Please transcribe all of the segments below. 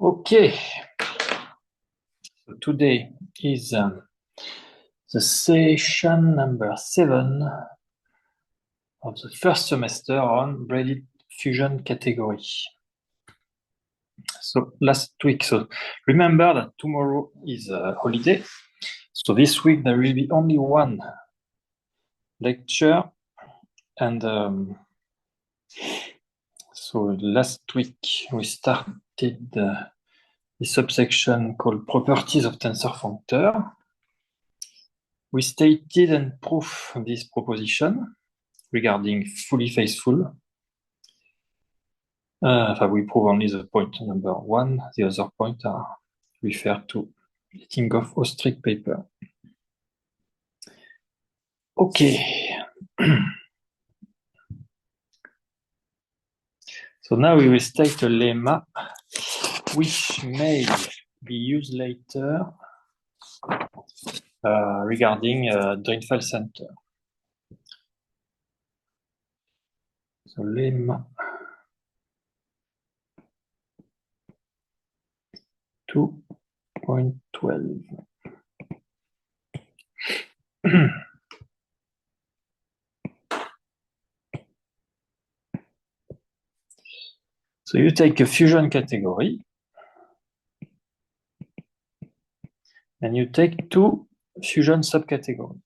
Okay, so today is the session number 7 of the first semester on braided fusion category. So last week, so remember that tomorrow is a holiday. So this week there will be only one lecture, and so last week we started the subsection called properties of tensor functor. We stated and proved this proposition regarding fully faithful. We prove only the point number 1. The other points are referred to Lettingoff Ostrich paper. Okay. So now we will state a lemma which may be used later regarding Drinfeld center. So lemma 2.12. So you take a fusion category and you take two fusion subcategories.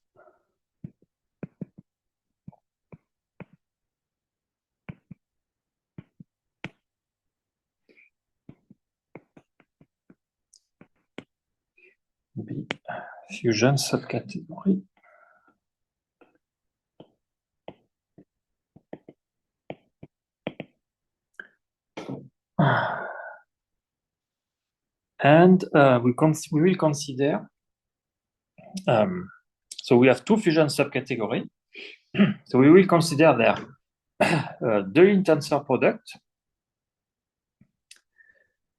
B fusion subcategory. And we will consider, so we have two fusion subcategories. So we will consider their Deligne tensor product.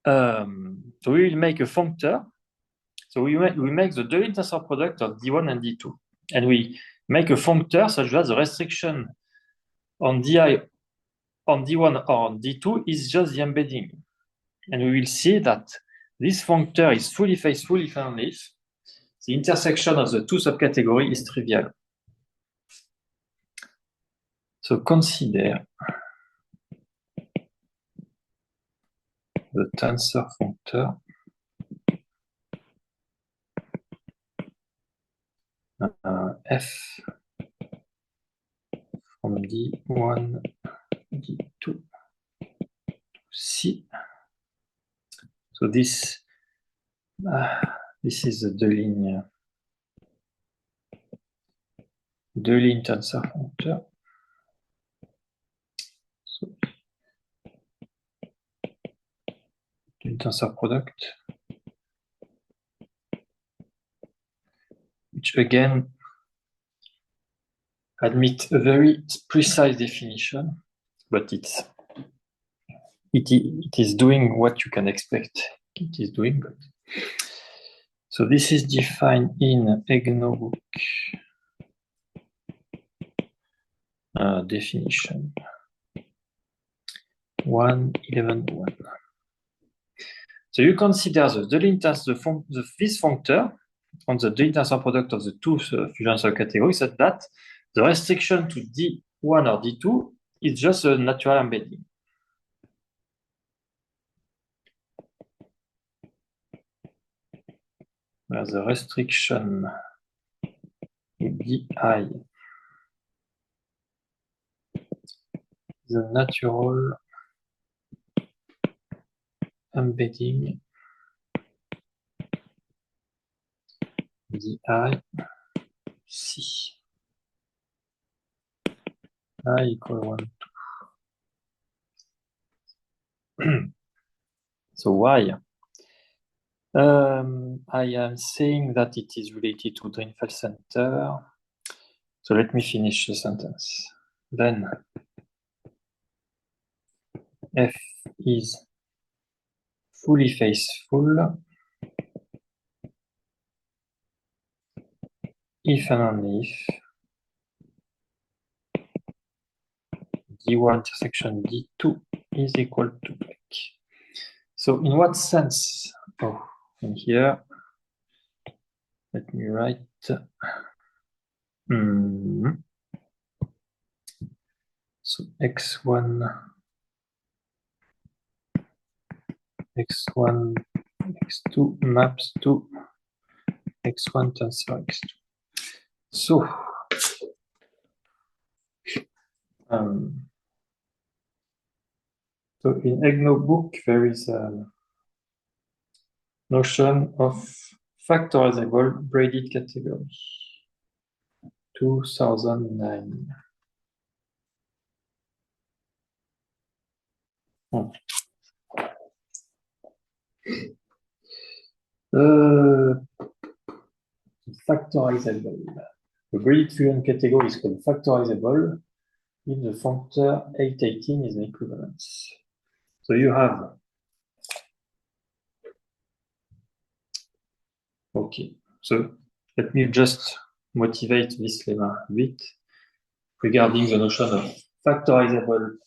So we will make a functor. So we make the Deligne tensor product of D1 and D2. And we make a functor such that the restriction on Di on D1 or on D2 is just the embedding. And we will see that this functor is fully faithful if and only if the intersection of the two subcategories is trivial. So consider the tensor functor F from D1, D2, C. So this is the Deligne tensor functor. So Deligne tensor product, which again admit a very precise definition, but it is doing what you can expect it is doing. But so this is defined in EGNO book definition 1.11.1. So you consider the Deligne tensor, this functor on the Deligne tensor product of the two fusion subcategories such that the restriction to D1 or D2 is just a natural embedding. Where the restriction DI the natural embedding DI C. I equal 1, 2. So why? I am saying that it is related to Drinfeld center. So let me finish the sentence. Then F is fully faithful if and only if D1 intersection D2 is equal to break. So in what sense? Oh, in here, let me write. So x1, x2 maps to x1 tensor x2. So, so in EGNO book, there is a notion of factorizable braided category. 2009. Factorizable. The braided fusion category is called factorizable if the functor 818 is an equivalence. So you have, okay, so let me just motivate this lemma a bit regarding the notion of factorizable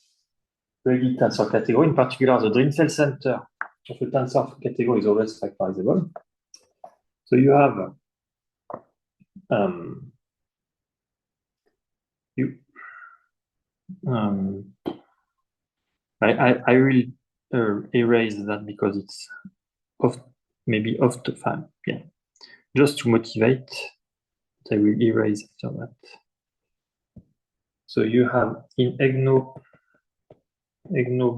braided tensor category. In particular, the Drinfeld center of a tensor category is always factorizable. So you have I will erase that because it's maybe off the fan. Yeah, just to motivate, I will erase after that. So you have in EGNO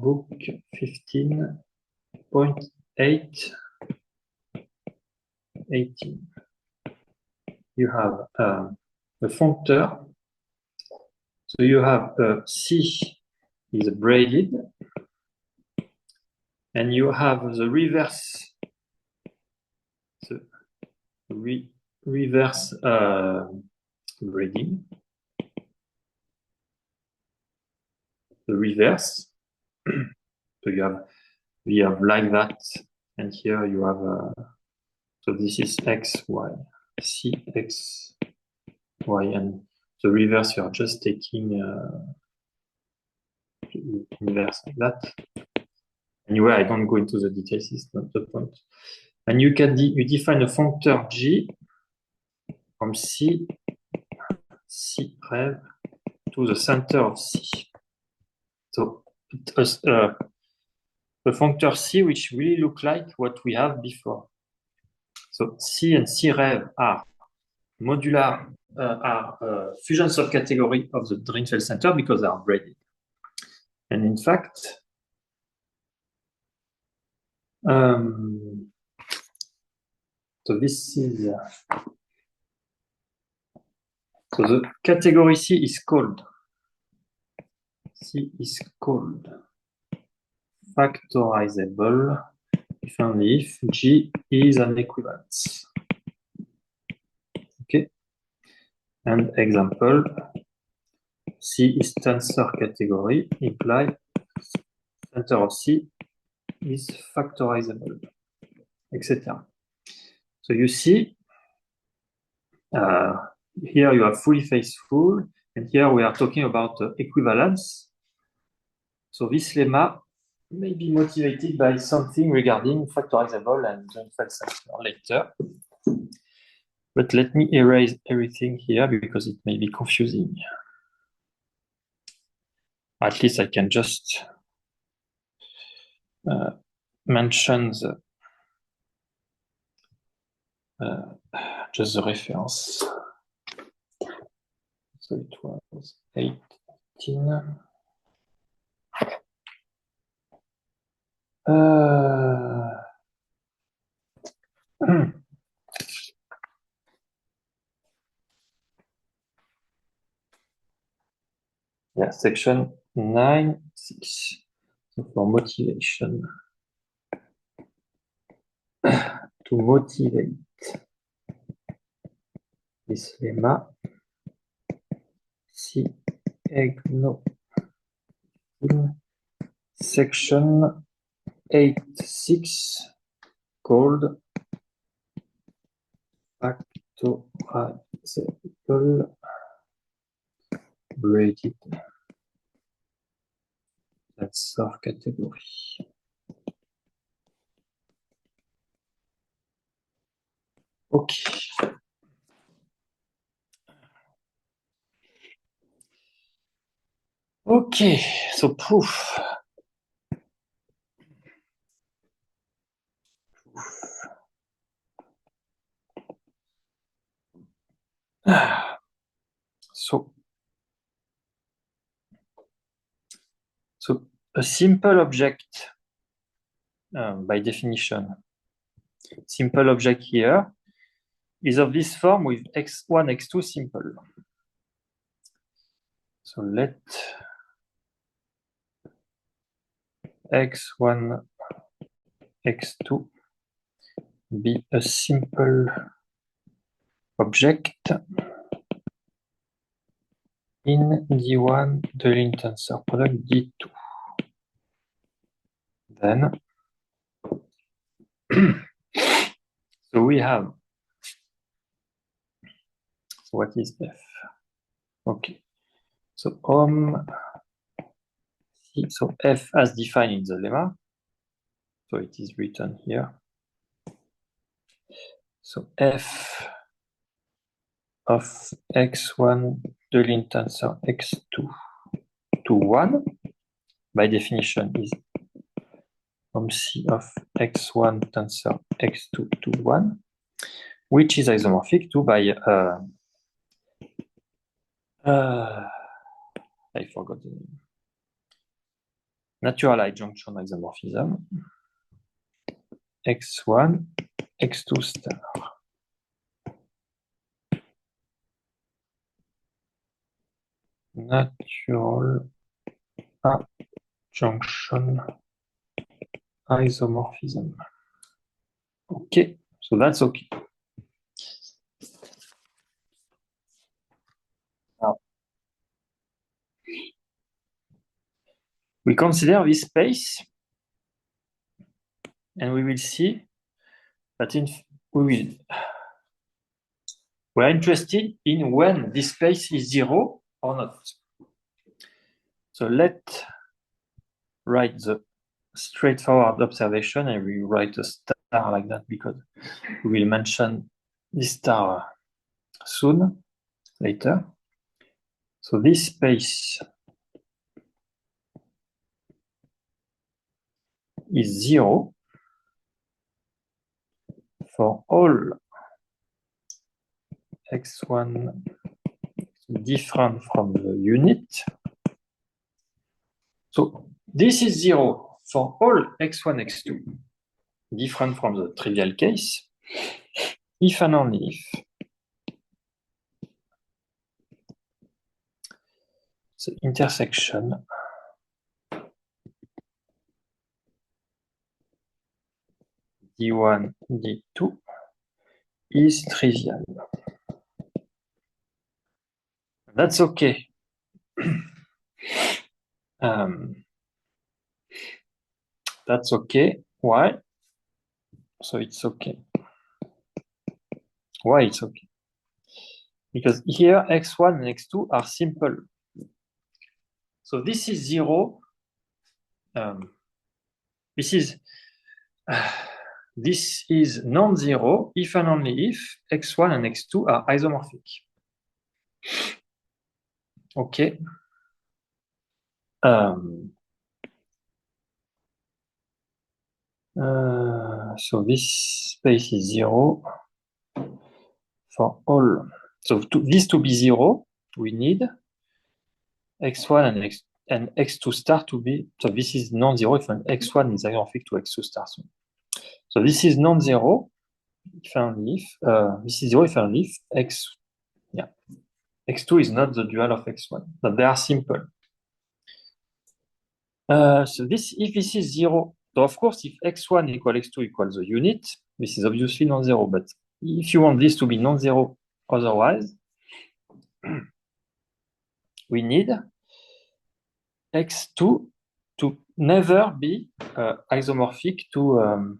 book 15.8 18. You have a functor. So you have C is braided, and you have the reverse. The reverse braiding. The reverse. So we have like that, and here you have. So this is x, y, c, x, y, and the reverse, you are just taking inverse like that. Anyway, I don't go into the details, it's not the point. And you can define a functor g from C rev to the center of C. So the functor C, which really look like what we have before. So C and C rev are modular, fusion subcategory of the Drinfeld center because they are braided. And in fact, so this is so the category C is called factorizable if and if G is an equivalence. Okay. And example, C is tensor category, imply center of C is factorizable, etc. So you see, here you have fully faithful, and here we are talking about equivalence. So this lemma may be motivated by something regarding factorizable and Drinfeld center later. But let me erase everything here because it may be confusing. At least I can just mention just the reference. So it was 18. Yeah, section 9.6. So for motivation. To motivate this lemma, see EGNO section 8.6 called factorizable braided tensor category. Okay. Okay, so proof. So a simple object, by definition, simple object here is of this form with x1, x2 simple. So let x1, x2 be a simple object in D1 de l'intensor product D2. Then, so we have, so what is F? Okay, so so F as defined in the lemma, so it is written here. So F of x1 de l'intensor x2 to 1, by definition, is C of x1 tensor x2 to 1, which is isomorphic to by I forgot the name. Natural adjunction isomorphism x1 x2 star. Natural adjunction isomorphism. Okay, so that's okay. Now, we consider this space, and we will see that we're interested in when this space is 0 or not. So let's write the straightforward observation, and we write a star like that because we will mention this star soon, later. So this space is 0 for all x1 different from the unit. So this is 0 for all x1, x2 different from the trivial case, if and only if the intersection D1, D2 is trivial. That's okay. That's okay. Why? So it's okay. Why it's okay? Because here x1 and x2 are simple. So this is 0. This is non-zero if and only if x1 and x2 are isomorphic. Okay. So this space is 0 for all. So this to be 0, we need x1 and x2 star to be, so this is non-zero if x1 is isomorphic to x2 star. So this is non-zero if and only if, this is 0 if and only if x2 is not the dual of x1, but they are simple. So if this is 0, so of course, if x1 equals x2 equals the unit, this is obviously non-zero. But if you want this to be non-zero otherwise, we need x2 to never be isomorphic to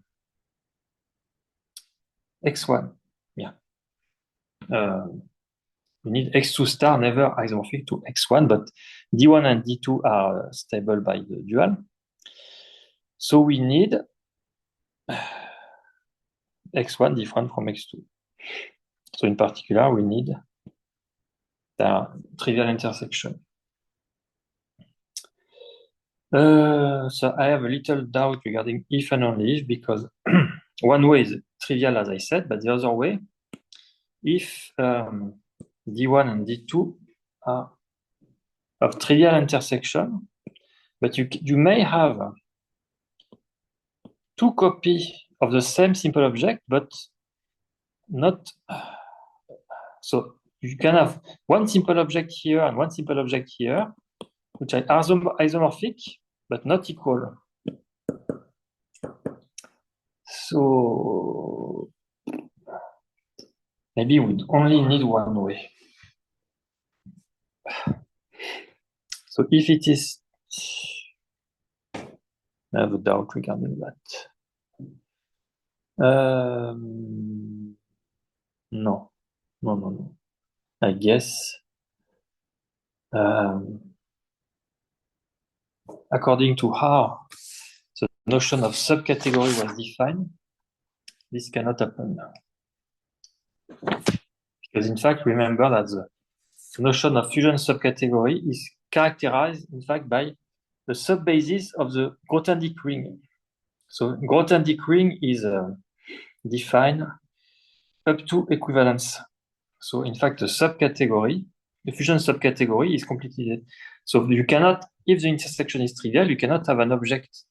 x1. Yeah. We need x2 star never isomorphic to x1, but d1 and d2 are stable by the dual. So we need x1 different from x2. So in particular, we need the trivial intersection. So I have a little doubt regarding if and only if, because one way is trivial, as I said, but the other way, if D1 and D2 are of trivial intersection, but you may have two copies of the same simple object, but not. So you can have one simple object here and one simple object here, which are isomorphic, but not equal. So maybe we only need one way. So if it is, I have a doubt regarding that. No. I guess according to how the notion of subcategory was defined, this cannot happen. Because in fact, remember that the notion of fusion subcategory is characterized, in fact, by the subbasis of the Grothendieck ring. So Grothendieck ring is defined up to equivalence. So in fact, the fusion subcategory is completely dead. So you cannot, if the intersection is trivial, you cannot have an object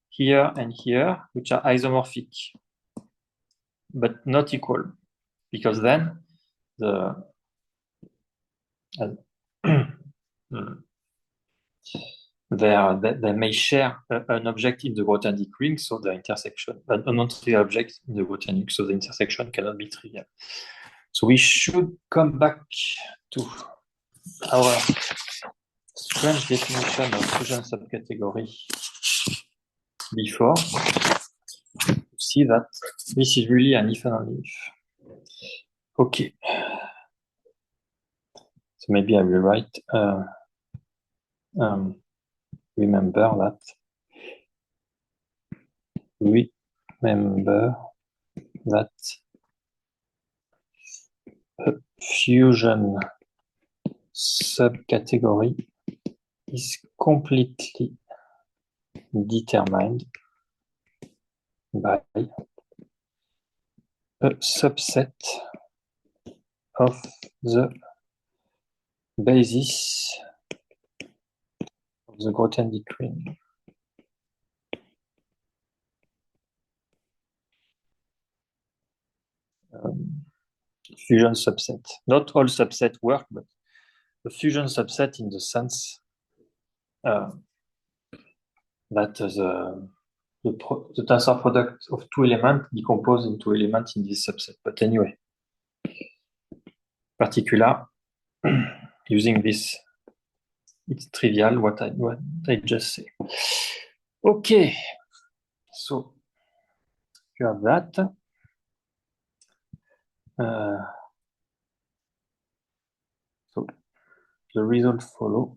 here and here, which are isomorphic, but not equal, because then they may share an object in the Grothendieck ring, so the intersection, a non-trivial object in the Grothendieck, so the intersection cannot be trivial. So we should come back to our strange definition of fusion subcategory before to see that this is really an if and only if. Okay. So maybe I will write remember that a fusion subcategory is completely determined by a subset of the basis of the Grothendieck ring. Fusion subset. Not all subsets work, but the fusion subset in the sense that the tensor product of two elements decompose into elements in this subset. But anyway, particular, using this, it's trivial what I just say. Okay, so you have that. So the result follow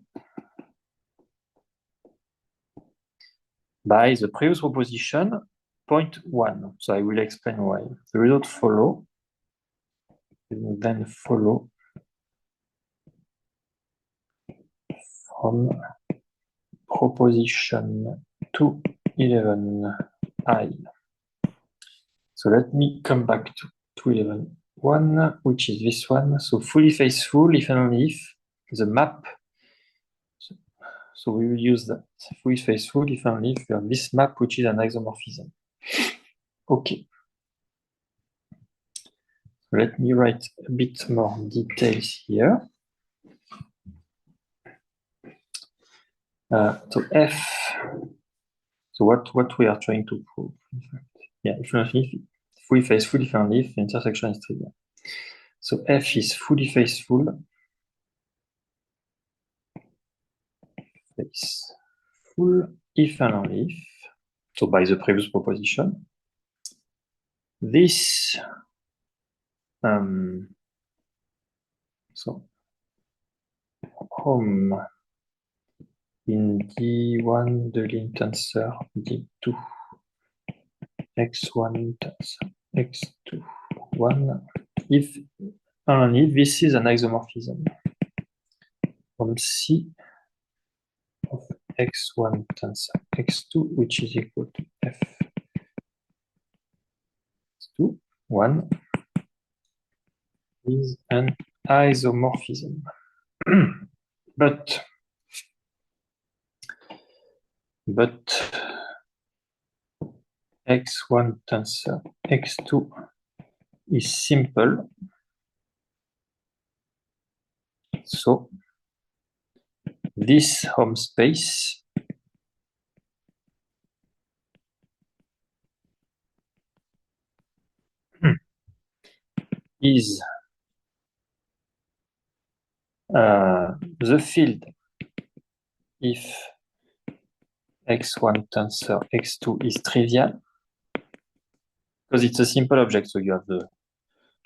by the previous proposition, point 1. So I will explain why. The result follow, and then follow from proposition 211I. So let me come back to 211.1, which is this one. So fully faithful, if and only if the map. So we will use that. Fully faithful, if and only if we have this map, which is an isomorphism. Okay. So let me write a bit more details here. So F. So what we are trying to prove, in fact. Yeah, if and only if fully faithful, if and only if the intersection is trivial. So F is fully faithful. Faithful if and only if. So by the previous proposition. This so home in D1 de l'intenseur D2 X1 tensor X2 1 if only if this is an isomorphism from C of x1 tensor x2, which is equal to f x2, 1 is an isomorphism. but x1 tensor x2 is simple, so this home space is the field if x1 tensor x2 is trivial, because it's a simple object, so you have the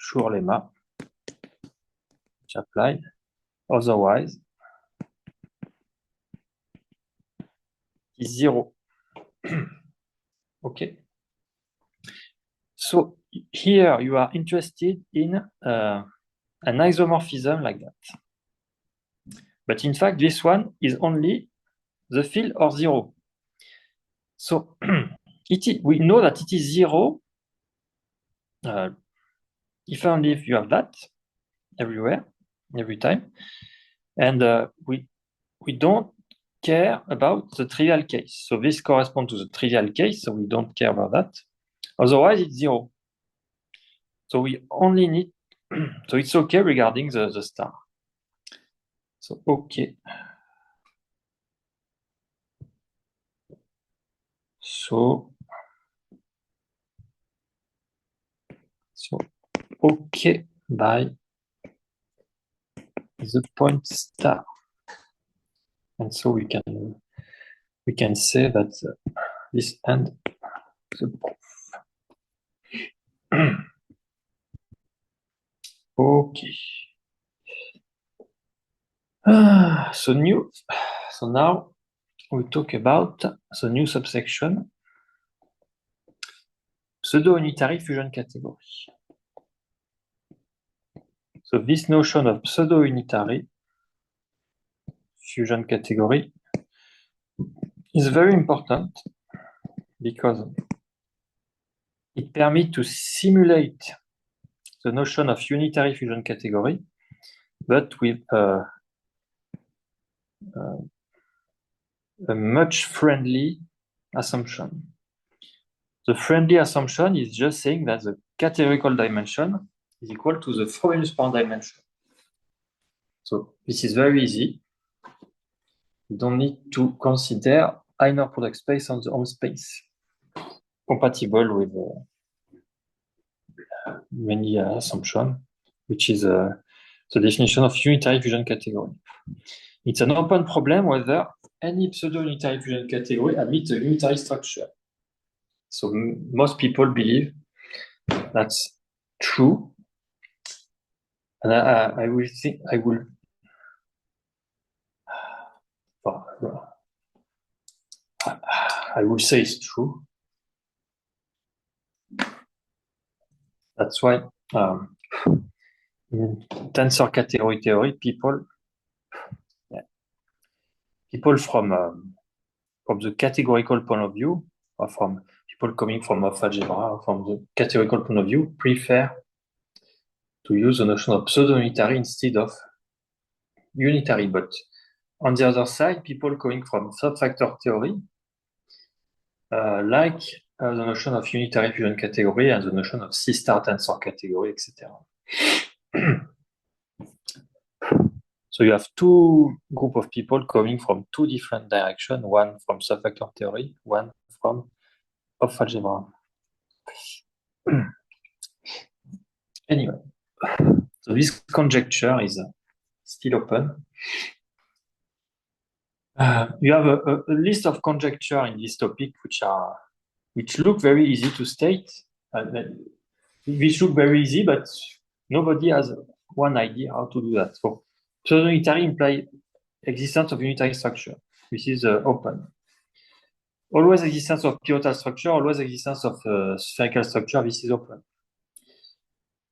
Schur lemma which apply. Otherwise, it's 0. Okay. So here you are interested in an isomorphism like that. But in fact, this one is only the field or 0. So we know that it is 0 if only if you have that everywhere, every time. And we don't care about the trivial case. So this corresponds to the trivial case, so we don't care about that. Otherwise, it's 0. So we only need, so it's okay regarding the star. So, okay. So okay by the point star. And so we can say that this ends the proof. Okay. So now we talk about the new subsection, pseudo-unitary fusion category. So this notion of pseudo-unitary fusion category is very important because it permits to simulate the notion of unitary fusion category, but with a much friendly assumption. The friendly assumption is just saying that the categorical dimension is equal to the Frobenius-Poisson dimension. So this is very easy. You don't need to consider inner product space on the home space, compatible with many assumptions, which is the definition of unitary fusion category. It's an open problem whether any pseudo-unitary fusion category admits a unitary structure. So most people believe that's true. And I will say it's true. That's why in tensor category theory, people from the categorical point of view, or from people coming from algebra, or from the categorical point of view, prefer to use the notion of pseudo-unitary instead of unitary. But on the other side, people coming from subfactor theory like the notion of unitary fusion category and the notion of C-star tensor category, etc. So you have two groups of people coming from two different directions, one from subfactor theory, one from of algebra. Anyway, so this conjecture is still open. You have a list of conjecture in this topic which look very easy to state. Which look very easy, but nobody has one idea how to do that. So pseudo-unitary implies existence of unitary structure. This is open. Always existence of pivotal structure, always existence of spherical structure. This is open.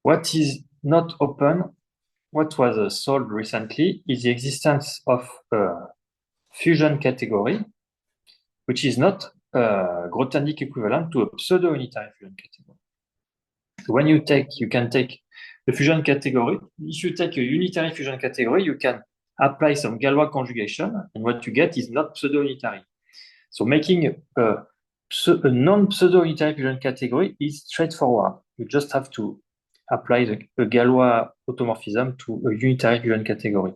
What is not open, what was solved recently is the existence of a fusion category, which is not Grothendieck equivalent to a pseudo-unitary fusion category. So when you can take the fusion category. If you take a unitary fusion category, you can apply some Galois conjugation, and what you get is not pseudo-unitary. So making a non-pseudo-unitary fusion category is straightforward. You just have to apply the Galois automorphism to a unitary fusion category.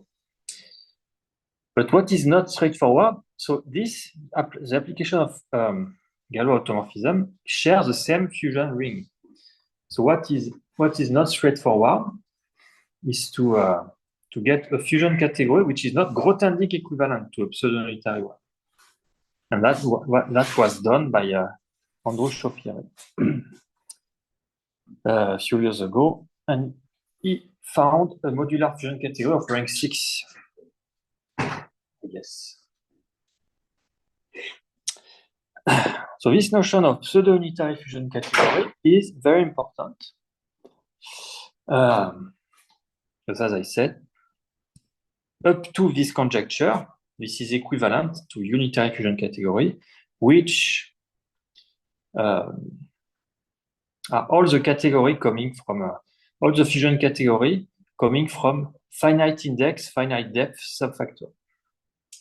But what is not straightforward, so the application of Galois automorphism shares the same fusion ring. So what is not straightforward is to get a fusion category which is not Grothendieck equivalent to a pseudo-unitary one. And that was done by Andrew Shapiro a few years ago, and he found a modular fusion category of rank 6. Yes. So this notion of pseudo-unitary fusion category is very important. Because as I said, up to this conjecture, this is equivalent to unitary fusion category, which are all the category coming from all the fusion category coming from finite index, finite depth subfactor.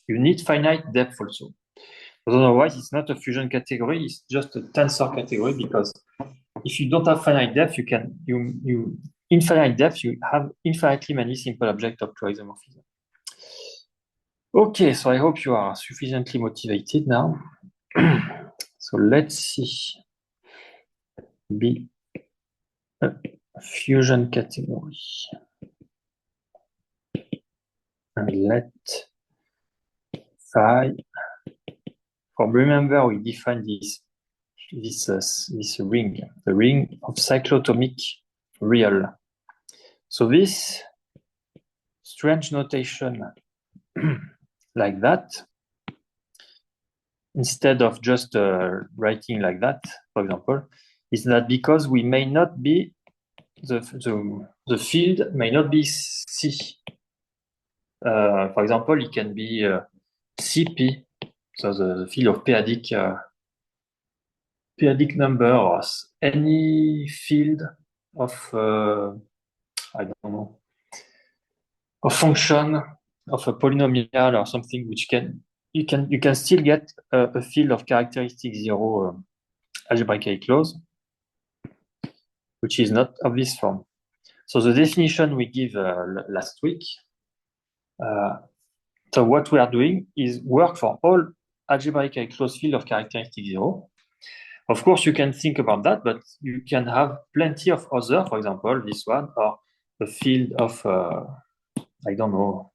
You need finite depth also. Otherwise, it's not a fusion category, it's just a tensor category, because if you don't have finite depth, infinite depth, you have infinitely many simple objects of isomorphism. Okay, so I hope you are sufficiently motivated now. So let's see. Be a fusion category. And let phi. Remember, we defined this ring, the ring of cyclotomic real. So this strange notation like that, instead of just writing like that, for example, is that because we may not be, the field may not be C. For example, it can be CP, so the field of periodic number, or any field of I don't know, a function of a polynomial or something, which you can still get a field of characteristic 0 algebraically closed, which is not of this form. So the definition we give last week. So what we are doing is work for all algebraically closed field of characteristic 0. Of course, you can think about that, but you can have plenty of other, for example, this one, or the field of, I don't know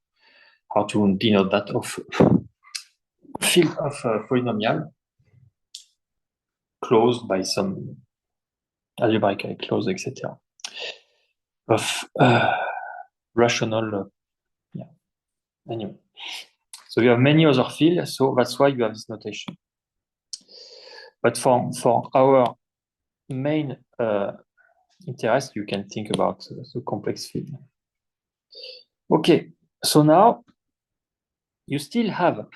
how to denote that, of field of polynomial closed by some algebraically closed, etc. Of rational, yeah. Anyway, so you have many other fields, so that's why you have this notation. But for our main interest, you can think about the complex field. Okay, so now you still have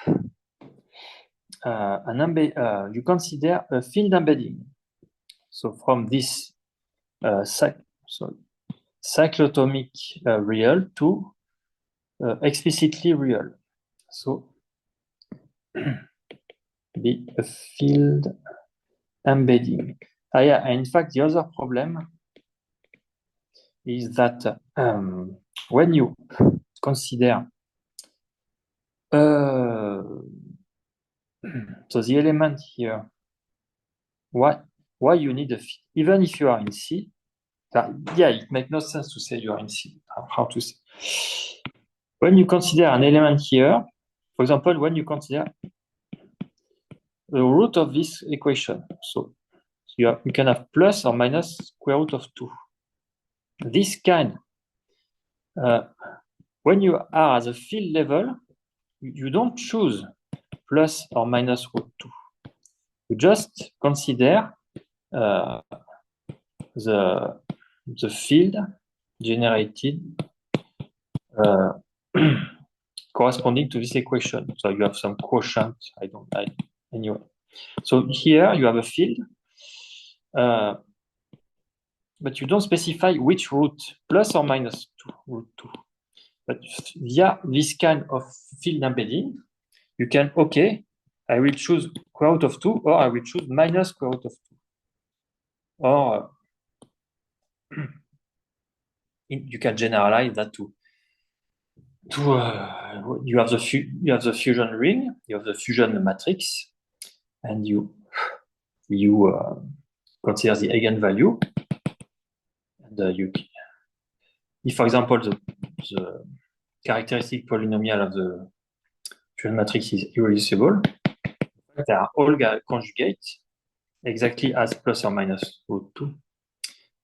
you consider a field embedding. So from this cyclotomic real to explicitly real. So be a field embedding. Yeah, in fact, the other problem is that when you consider so the element here, why you need a field, even if you are in C, yeah, it makes no sense to say you are in C. How to say? When you consider an element here, for example, when you consider the root of this equation, so you can have plus or minus square root of 2. This kind, when you are at the field level, you don't choose plus or minus root 2. You just consider the field generated corresponding to this equation. So you have some quotient. Anyway. So here you have a field, but you don't specify which root, plus or minus root 2. But via this kind of field embedding, you can, I will choose square root of 2, or I will choose minus square root of 2. Or you can generalize that to you have the fusion ring, you have the fusion matrix, and you consider the eigenvalue, and if, for example, the characteristic polynomial of the fusion matrix is irreducible, they are all conjugate exactly as plus or minus root 2.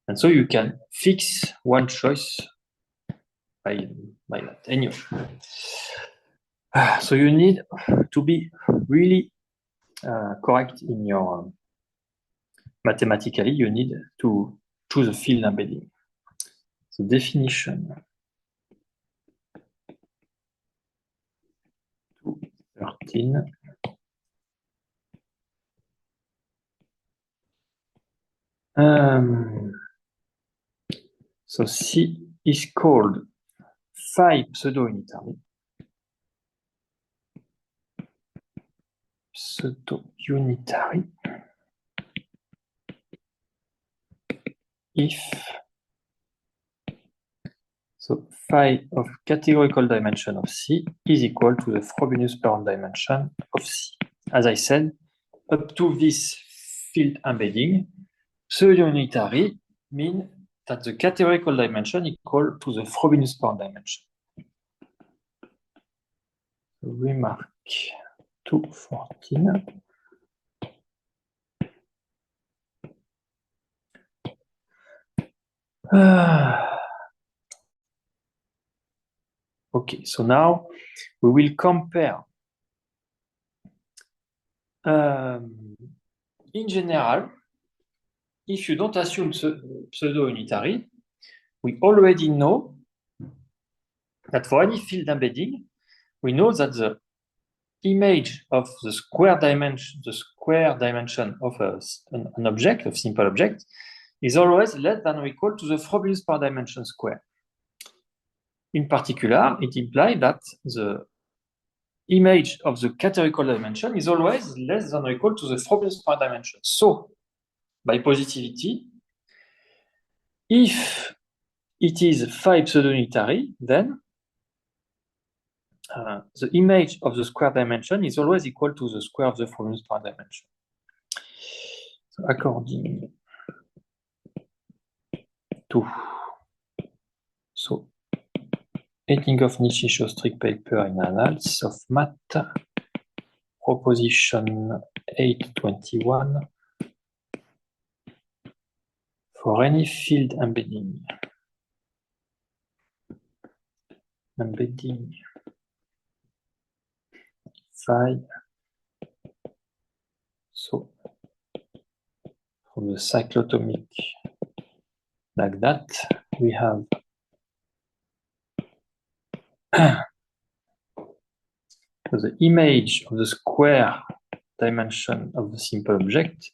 And so you can fix one choice by that. Anyway. So you need to be really correct in your mathematically, you need to choose a field embedding. So definition 213. So C is called phi pseudo-unitary. Pseudo-unitary if so phi of categorical dimension of C is equal to the Frobenius parent dimension of C. As I said, up to this field embedding, pseudo-unitary means that the categorical dimension equal to the Frobenius parent dimension. Remark 214. Okay, so now we will compare. In general, if you don't assume pseudo-unitary, we already know that for any field embedding, we know that the image of the square dimension of an object, of simple object, is always less than or equal to the Frobenius parent dimension square. In particular, it implies that the image of the categorical dimension is always less than or equal to the Frobenius parent dimension. So, by positivity, if it is phi pseudo-unitary, then the image of the square dimension is always equal to the square of the Frobenius parent dimension. So, according to Ettinghoff-Nishio-Strick paper in Annals of Math, proposition 821, for any field embedding phi, so from the cyclotomic like that, we have the image of the square dimension of the simple object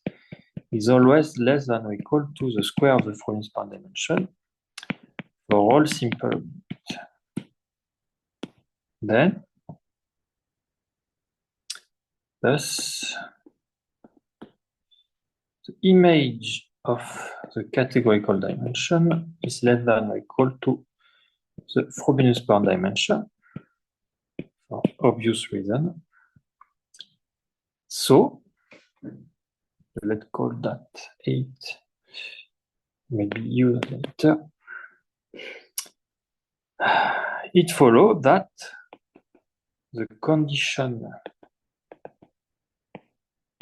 is always less than or equal to the square of the Frobenius parent dimension for all simple objects. Then, thus, the image of the categorical dimension is less than or equal to the Frobenius parent dimension for obvious reason. So, let's call that 8, maybe use later. It follows that the condition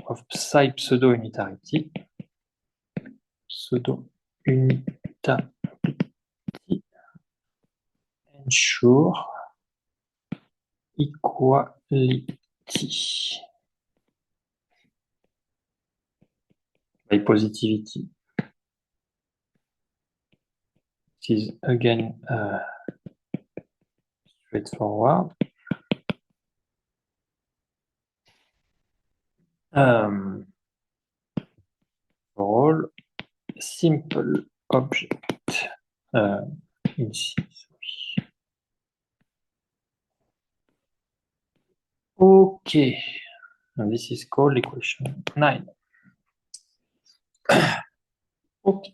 of psi pseudo-unitarity ensure equality by positivity. is again straightforward. For all simple object in C. Okay, and this is called equation 9. Okay.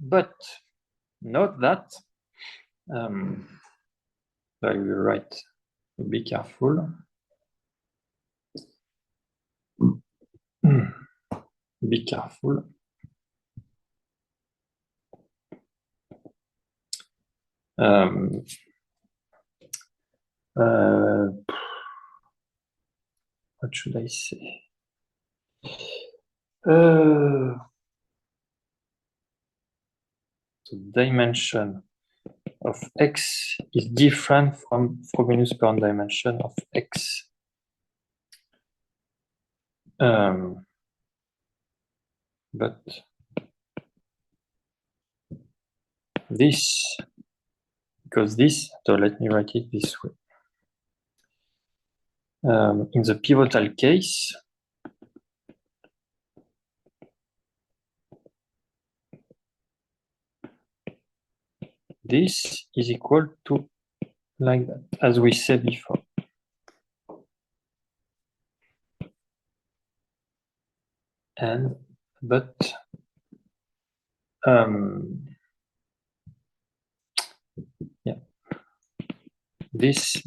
But note that I will write, be careful. Be careful. What should I say? The dimension of X is different from Frobenius Perron dimension of X. But this, because this, so let me write it this way. In the pivotal case, this is equal to like that, as we said before. And, but, yeah, this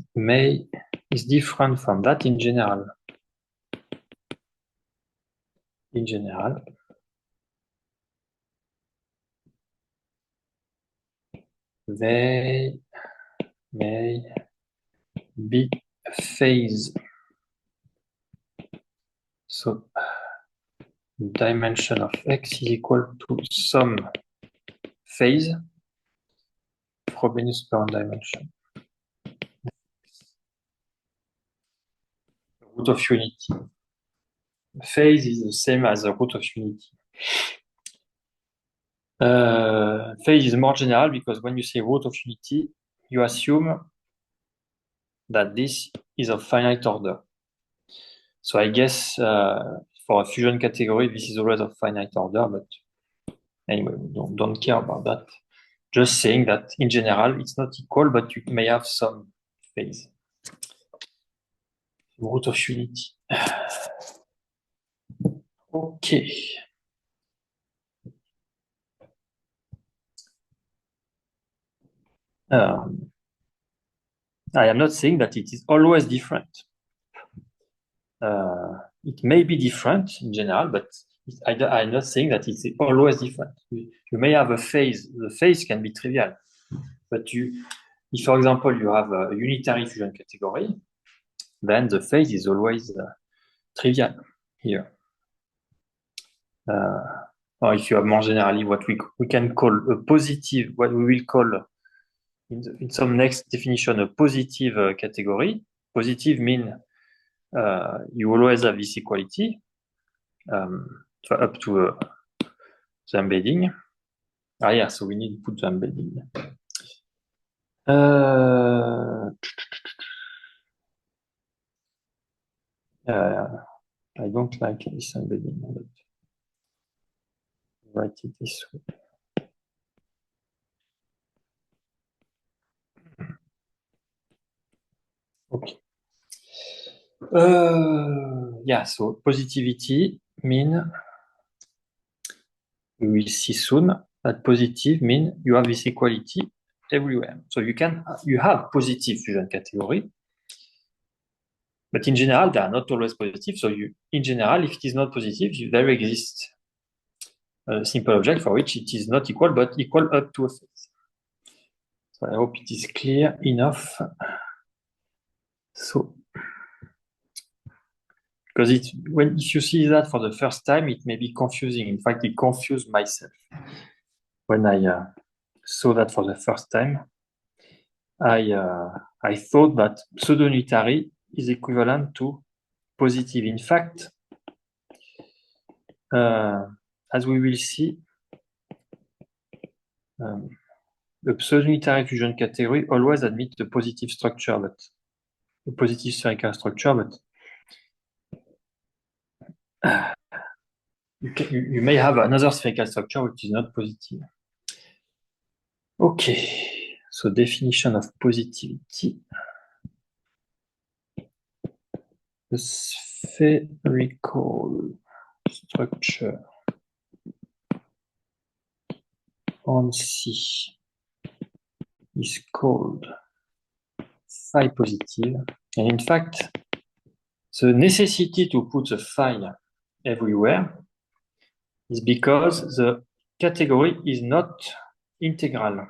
is different from that in general. In general, they may be phase. So dimension of X is equal to some phase Frobenius Perron dimension. Root of unity. Phase is the same as the root of unity. Phase is more general because when you say root of unity, you assume that this is of finite order. So I guess for a fusion category, this is always of finite order, but anyway, we don't care about that. Just saying that in general, it's not equal, but you may have some phase. Root of unity. Okay. I am not saying that it is always different. It may be different in general, but I'm not saying that it's always different. You may have a phase. The phase can be trivial, but if, for example, you have a unitary fusion category, then the phase is always trivial here. Or if you have more generally what we can call a positive, what we will call in some next definition a positive category. Positive mean you always have this equality up to the embedding. Yeah, so we need to put the embedding. I don't like this embedding, but write it this way. Okay. Yeah, so positivity mean we will see soon that positive mean you have this equality everywhere. So you have positive fusion category, but in general they are not always positive. So in general, if it is not positive, there exists a simple object for which it is not equal, but equal up to a phase. So I hope it is clear enough. So, because if you see that for the first time, it may be confusing. In fact, it confused myself when I saw that for the first time. I thought that pseudo-unitary is equivalent to positive. In fact, as we will see, the pseudo-unitary fusion category always admits the positive structure, but the positive spherical structure, but you may have another spherical structure which is not positive. Okay, so definition of positivity. The spherical structure on C is called phi positive. And in fact, the necessity to put the phi everywhere is because the category is not integral,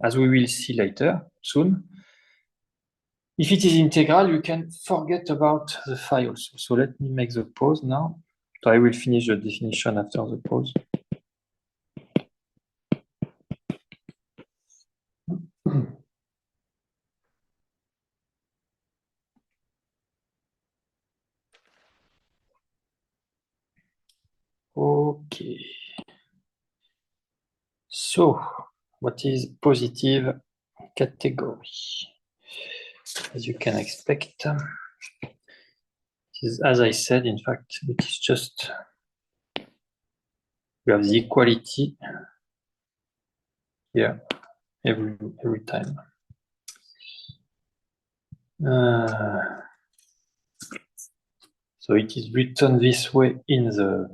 as we will see later, soon. If it is integral, you can forget about the phi also. So let me make the pause now. So I will finish the definition after the pause. Okay. So, what is positive category? As you can expect, it is, as I said, in fact, it is just we have the equality here every time. So it is written this way in the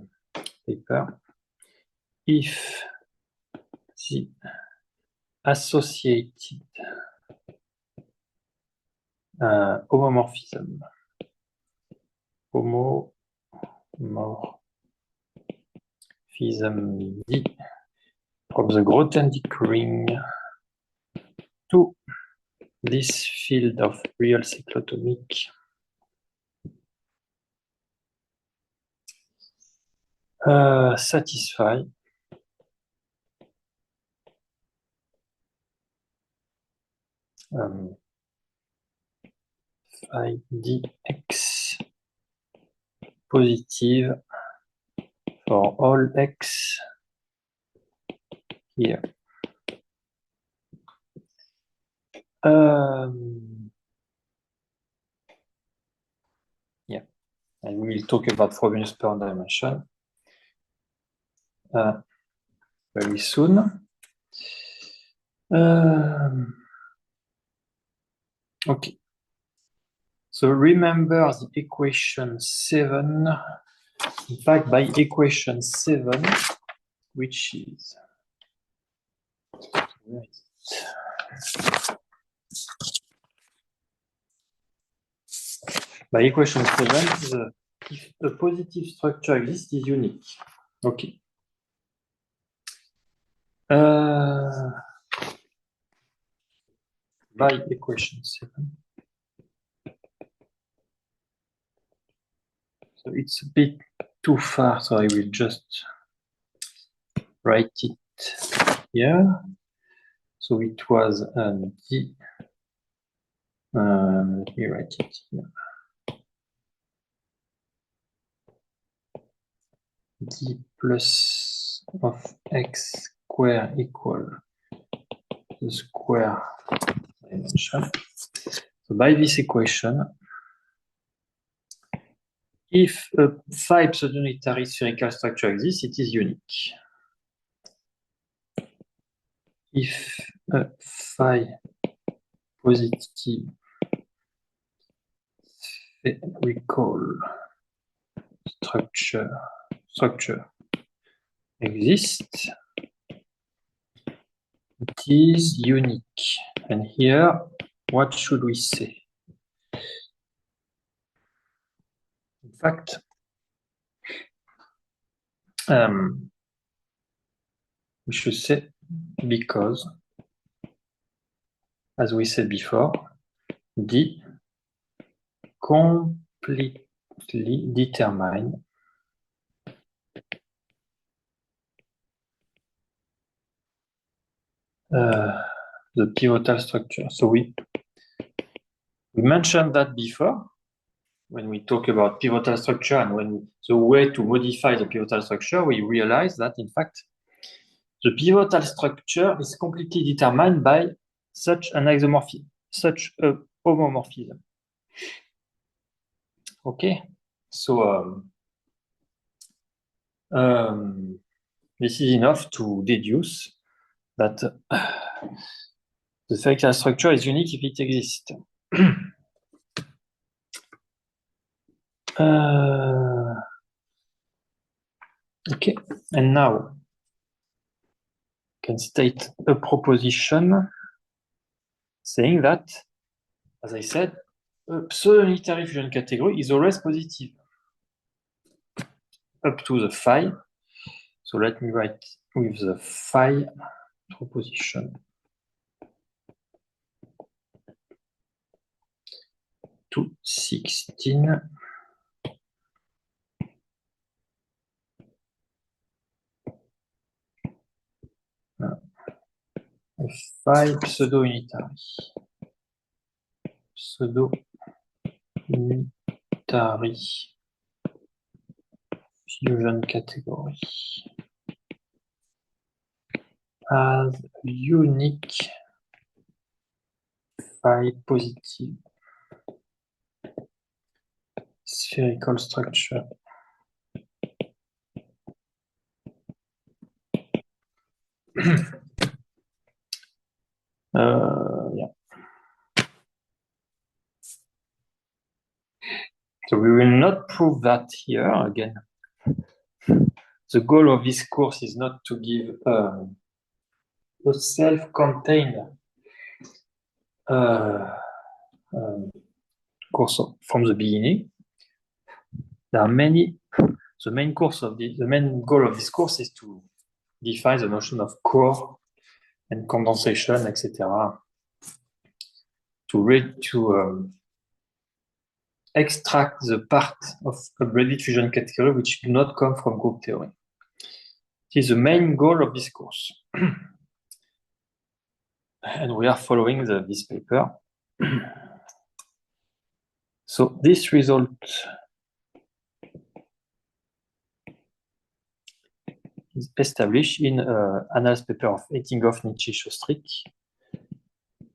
paper. If the associated homomorphism D from the Grothendieck ring to this field of real cyclotomic satisfy phi dx positive for all x here. Yeah, and we will talk about Frobenius per dimension very soon. Okay. So remember the equation 7. In fact, by equation 7, which is by equation 7, if a positive structure exists, is unique. Okay. By equation 7. So it's a bit too far, so I will just write it here. So it was D. Let me write it here. D plus of x square equal the square dimension. So by this equation, if a phi pseudo-unitary spherical structure exists, it is unique. If a phi positive spherical structure exists, it is unique. And here, what should we say? In fact, we should say because, as we said before, D completely determine the pivotal structure. So we mentioned that before, when we talk about pivotal structure and the way to modify the pivotal structure, we realize that in fact, the pivotal structure is completely determined by such an isomorphism, such a homomorphism. Okay, so this is enough to deduce that the spherical structure is unique if it exists. Okay, and now can state a proposition saying that, as I said, a pseudo-unitary fusion category is always positive up to the phi. So let me write with the phi proposition. 216. Phi pseudo-unitary. Pseudo-unitary fusion category as unique phi positive spherical structure. Yeah. So we will not prove that here again. The goal of this course is not to give a self-contained course from the beginning. There are many. The main goal of this course is to define the notion of core and condensation, etc. To extract the part of a braided fusion category which do not come from group theory. It is the main goal of this course. And we are following this paper. So this result is established in an analysis paper of Ettinghoff, Nitsche, Shostrick.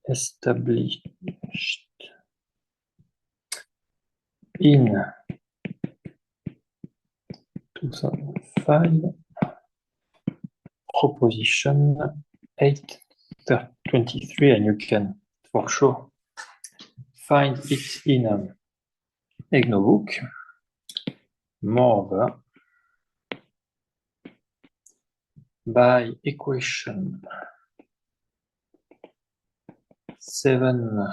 Established in 2005, proposition 823, and you can for sure find it in EGNO book. Moreover, by equation 7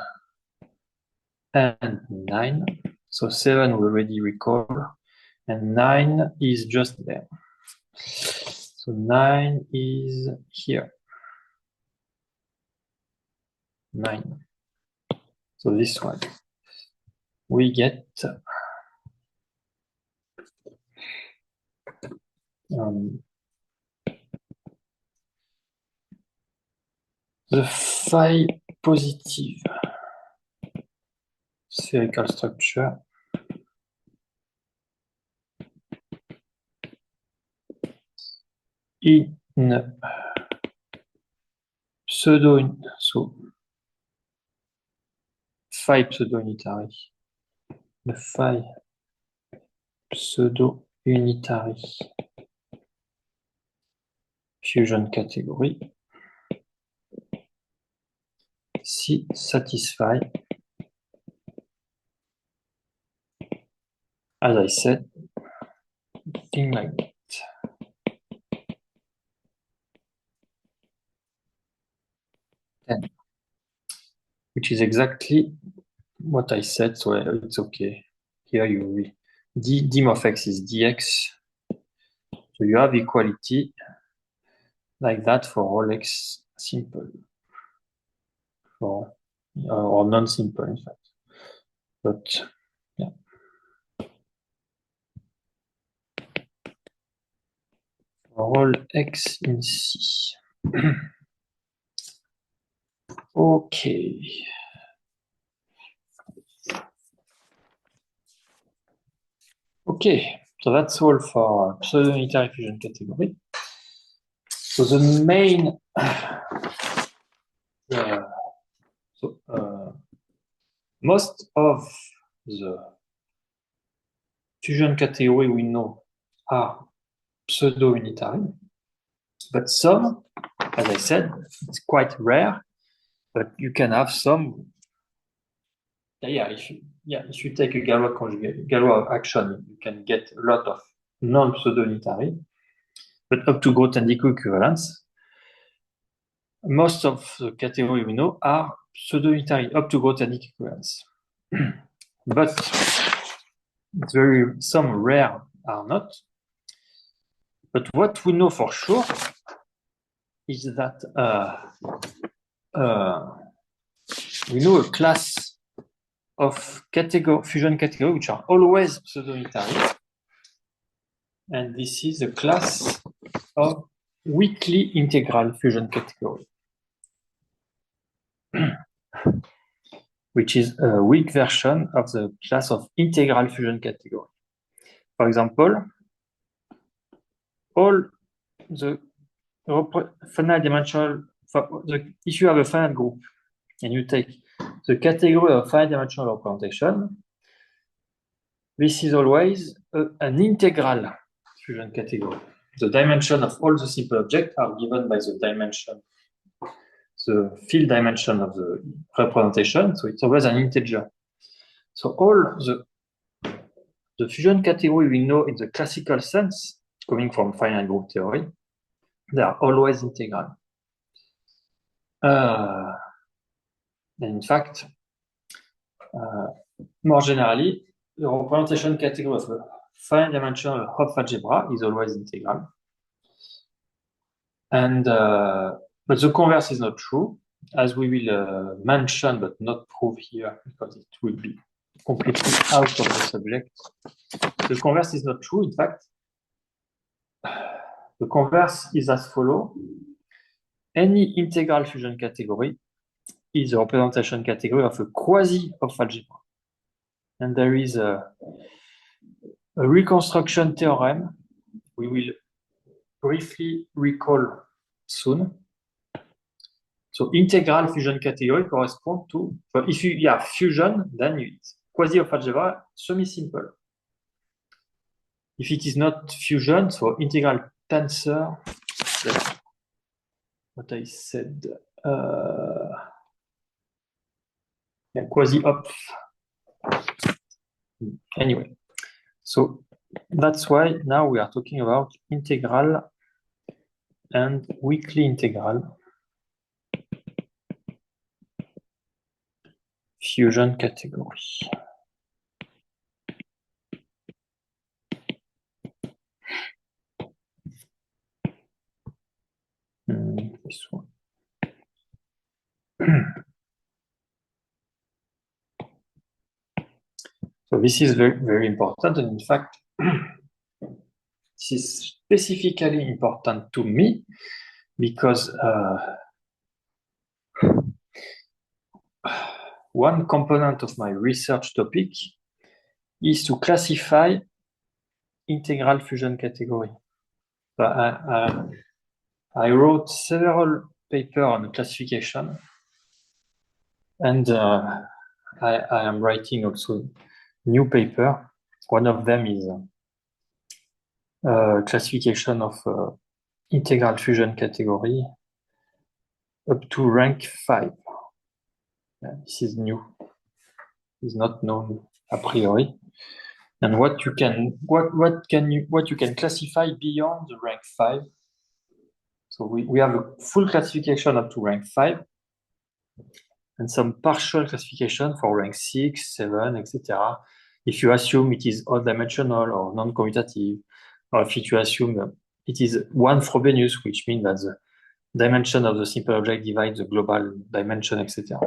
and 9, so 7 we already recall, and 9 is just there. So 9 is here. 9. So this one. We get the phi positive spherical structure in phi pseudo-unitary. The phi pseudo-unitary fusion category si satisfy, as I said, thing like that. And which is exactly what I said, so it's okay. Here you read dim of x is dx. So you have equality like that for all x simple, or non-simple in fact. But yeah. For all x in C. Okay. Okay, so that's all for pseudo-unitary fusion category. So the main most of the fusion category we know are pseudo-unitary, but some, as I said, it's quite rare, but you can have some. Yeah, if you take a Galois action, you can get a lot of non-pseudo-unitary, but up to Grothendieck equivalence. Most of the category we know are pseudo-unitary up to Grothendieck equivalence. But some rare are not. But what we know for sure is that we know a class of fusion category which are always pseudo-unitary. And this is a class of weakly integral fusion category, which is a weak version of the class of integral fusion category. For example, all the finite dimensional, if you have a finite group and you take the category of finite dimensional representation, this is always an integral fusion category. The dimension of all the simple objects are given by the dimension, the field dimension of the representation, so it's always an integer. So all the fusion category we know in the classical sense, coming from finite group theory, they are always integral. And in fact, more generally, the representation category of a finite dimensional Hopf algebra is always integral. And but the converse is not true, as we will mention but not prove here because it will be completely out of the subject. The converse is not true. In fact, the converse is as follows. Any integral fusion category is a representation category of a quasi-Hopf algebra. And there is a reconstruction theorem we will briefly recall soon. So integral fusion category correspond to, so if you have fusion, then it's quasi-Hopf algebra, semi-simple. If it is not fusion, so integral tensor, that's what I said, quasi-Hopf. Anyway, so that's why now we are talking about integral and weakly integral fusion category. This one. So this is very, very important. And in fact, this is specifically important to me because one component of my research topic is to classify integral fusion category. I wrote several papers on classification, and I am writing also new paper. One of them is classification of integral fusion category up to rank 5. This is new. It's not known a priori. And what you can classify beyond the rank 5. So we have a full classification up to rank 5 and some partial classification for rank 6, 7, etc. If you assume it is odd dimensional or non-commutative, or if you assume it is one Frobenius, which means that the dimension of the simple object divides the global dimension, etc.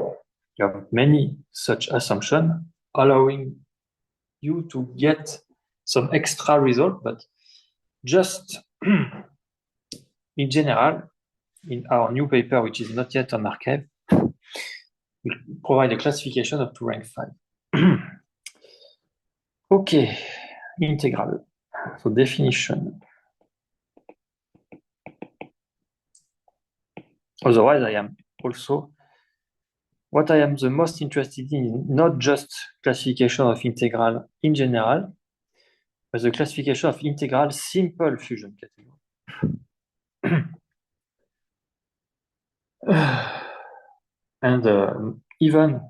You have many such assumptions allowing you to get some extra result, but just in general, in our new paper, which is not yet on arXiv, we provide a classification up to rank 5. Okay, integral. So definition. Otherwise, I am also, what I am the most interested in, not just classification of integral in general, but the classification of integral simple fusion category. And even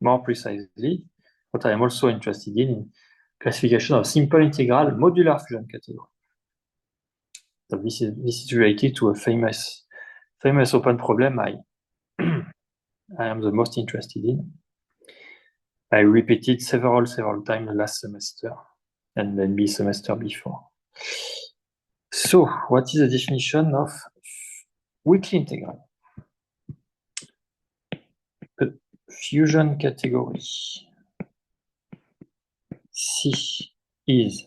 more precisely, what I am also interested in classification of simple integral modular fusion category. So this is related to a famous open problem I am the most interested in. I repeated several times last semester and maybe semester before. So, what is the definition of weakly integral? A fusion category C is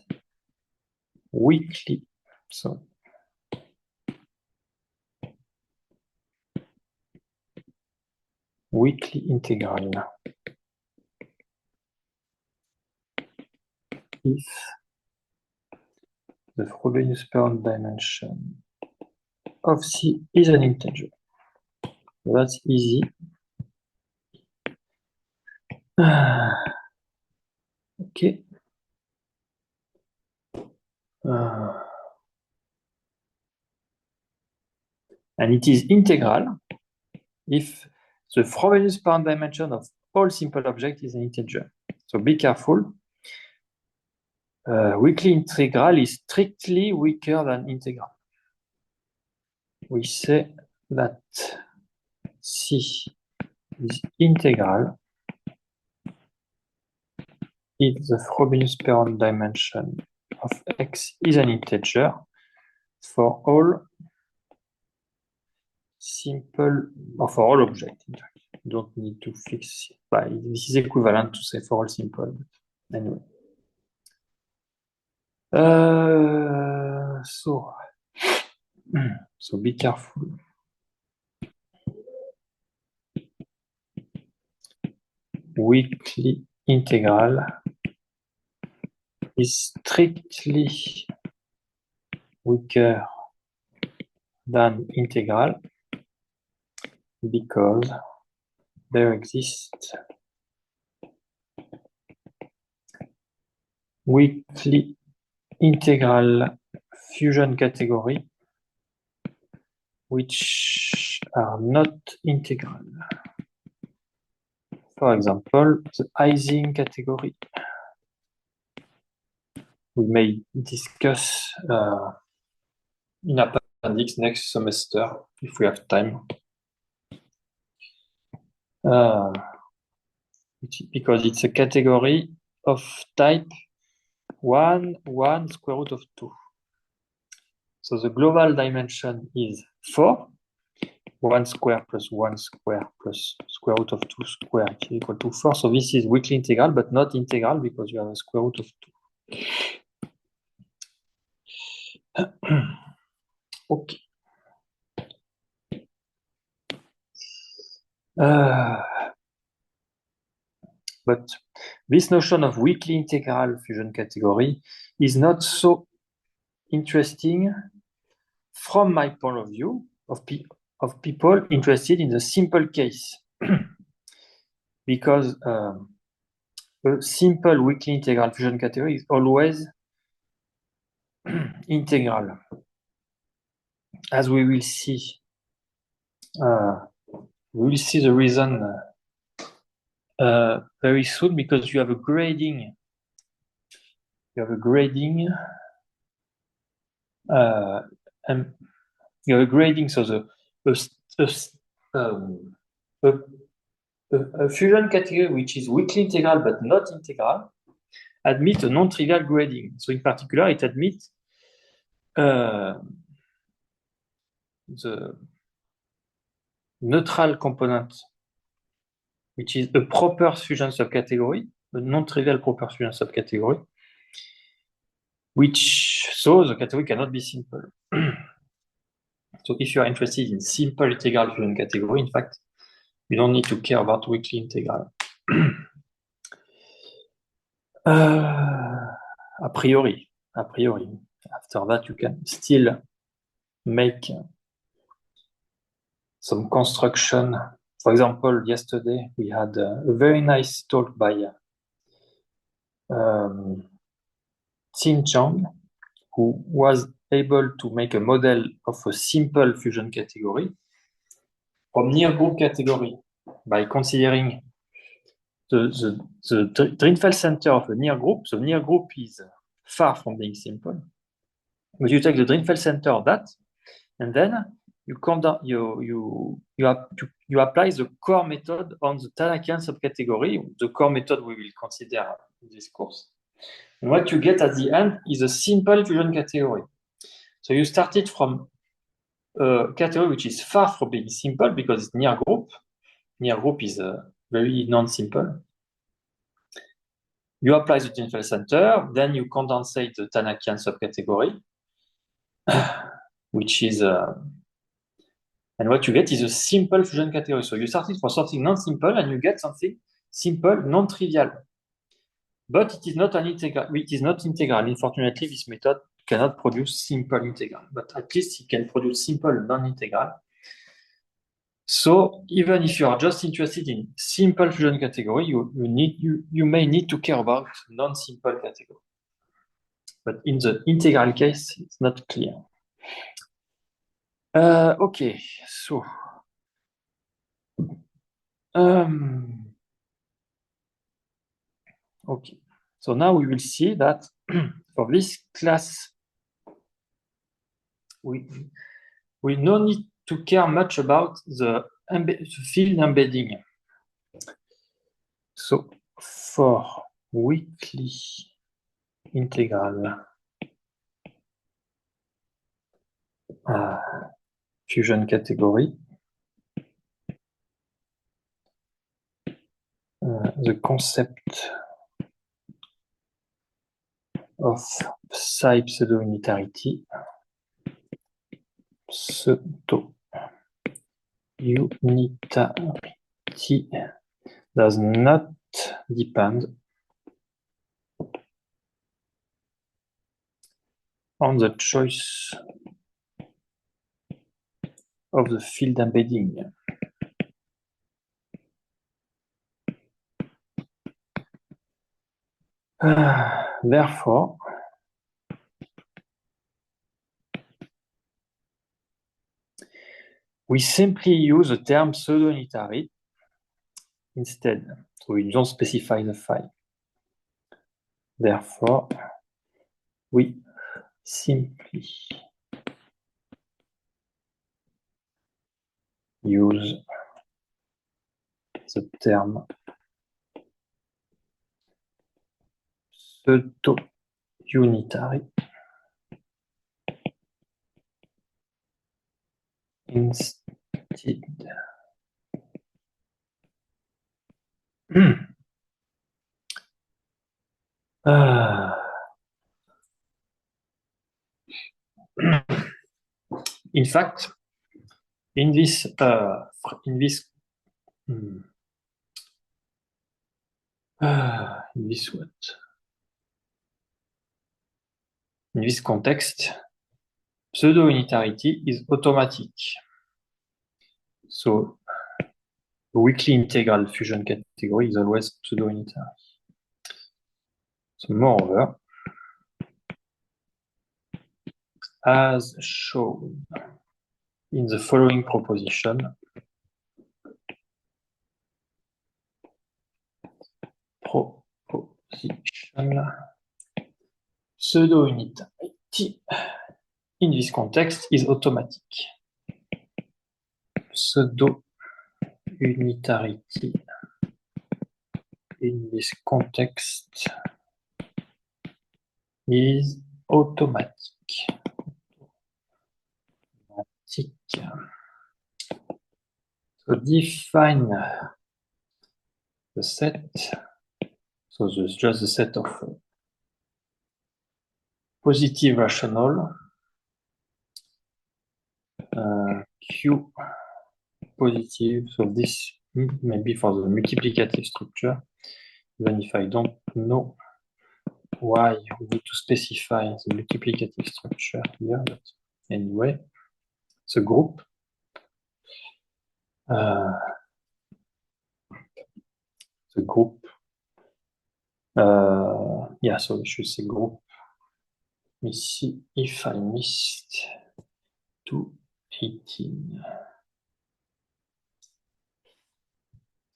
weakly, so weakly integral if the Frobenius parent dimension of C is an integer. So that's easy. Okay. And it is integral if the Frobenius parent dimension of all simple objects is an integer. So be careful. Weakly integral is strictly weaker than integral. We say that C is integral if the Frobenius parent dimension of X is an integer for all simple, or for all objects. In fact, you don't need to fix it. This is equivalent to say for all simple. But anyway. So be careful. Weakly integral is strictly weaker than integral because there exists weakly integral fusion category which are not integral. For example, the Ising category. We may discuss in appendix next semester if we have time. Because it's a category of type 1, 1, square root of 2. So the global dimension is 4. 1 square plus 1 square plus square root of 2 square is equal to 4. So this is weakly integral, but not integral because you have a square root of 2. Okay. But this notion of weakly integral fusion category is not so interesting from my point of view of people interested in the simple case. Because a simple weakly integral fusion category is always integral. As we will see, the reason very soon, because you have a grading. You have a grading. So a fusion category which is weakly integral but not integral admits a non-trivial grading. So in particular, it admits the neutral component, which is a proper fusion subcategory, a non-trivial proper fusion subcategory, so the category cannot be simple. So if you are interested in simple integral fusion category, in fact, you don't need to care about weakly integral. a priori. After that, you can still make some construction. For example, yesterday we had a very nice talk by Xin Chang, who was able to make a model of a simple fusion category from near group category by considering the Drinfeld center of a near group. The near group is far from being simple. But you take the Drinfeld center of that, and then you come down, you apply the core method on the Tanakian subcategory, the core method we will consider in this course. And what you get at the end is a simple fusion category. So you started from a category which is far from being simple because it's near group. Near group is very non-simple. You apply the Drinfeld center, then you condensate the Tanakian subcategory, which is, and what you get is a simple fusion category. So you started for something non-simple and you get something simple, non-trivial. But it is not an integral. It is not integral. Unfortunately, this method cannot produce simple integral, but at least it can produce simple non-integral. So even if you are just interested in simple fusion category, you may need to care about non-simple category. But in the integral case, it's not clear. Okay, so okay, so now we will see that for this class, we no need to care much about the field embedding. So for weakly integral fusion category, the concept of psi pseudo-unitarity does not depend on the choice of the field embedding. Therefore, we simply use the term pseudo-unitary instead. So we don't specify the phi. Therefore, we simply use the term pseudo-unitary instead. In fact, in this context, pseudo-unitarity is automatic. So weakly integral fusion category is always pseudo-unitary. So moreover, as shown in the following proposition, pseudo-unitarity in this context is automatic. Pseudo-unitarity in this context is automatic. So define the set. So there's just the set of positive rational Q positive. So this may be for the multiplicative structure, even if I don't know why we need to specify the multiplicative structure here, but anyway, the group. The group. Yeah, so we should say group. Let me see if I missed 218.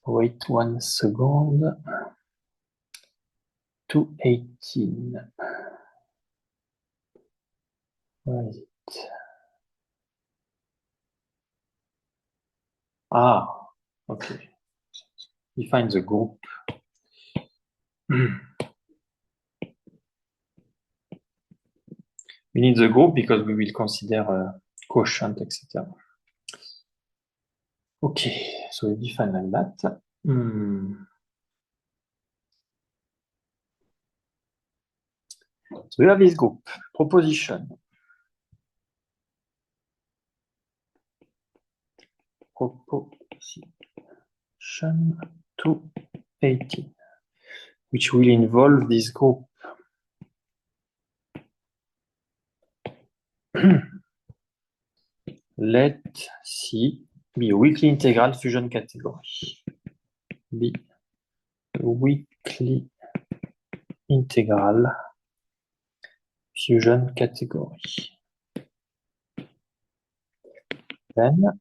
Wait 1 second. 218. Where is it? Ah, okay. Define the group. We need the group because we will consider quotient, etc. Okay, so we define like that. So we have this group, proposition. Proposition 218, which will involve this group. Let C be a weakly integral fusion category. Be a weakly integral fusion category. Then,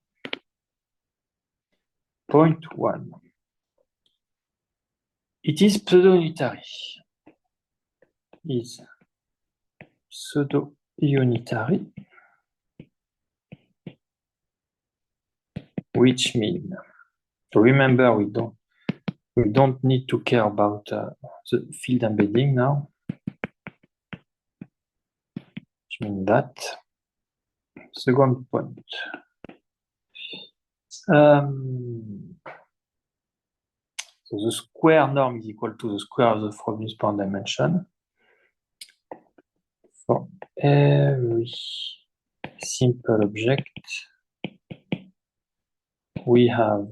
point 1. It is pseudo-unitary. Is pseudo-unitary, which means, so remember, we don't need to care about the field embedding now, which means that. Second point. So the square norm is equal to the square of the Frobenius point dimension for every simple object. We have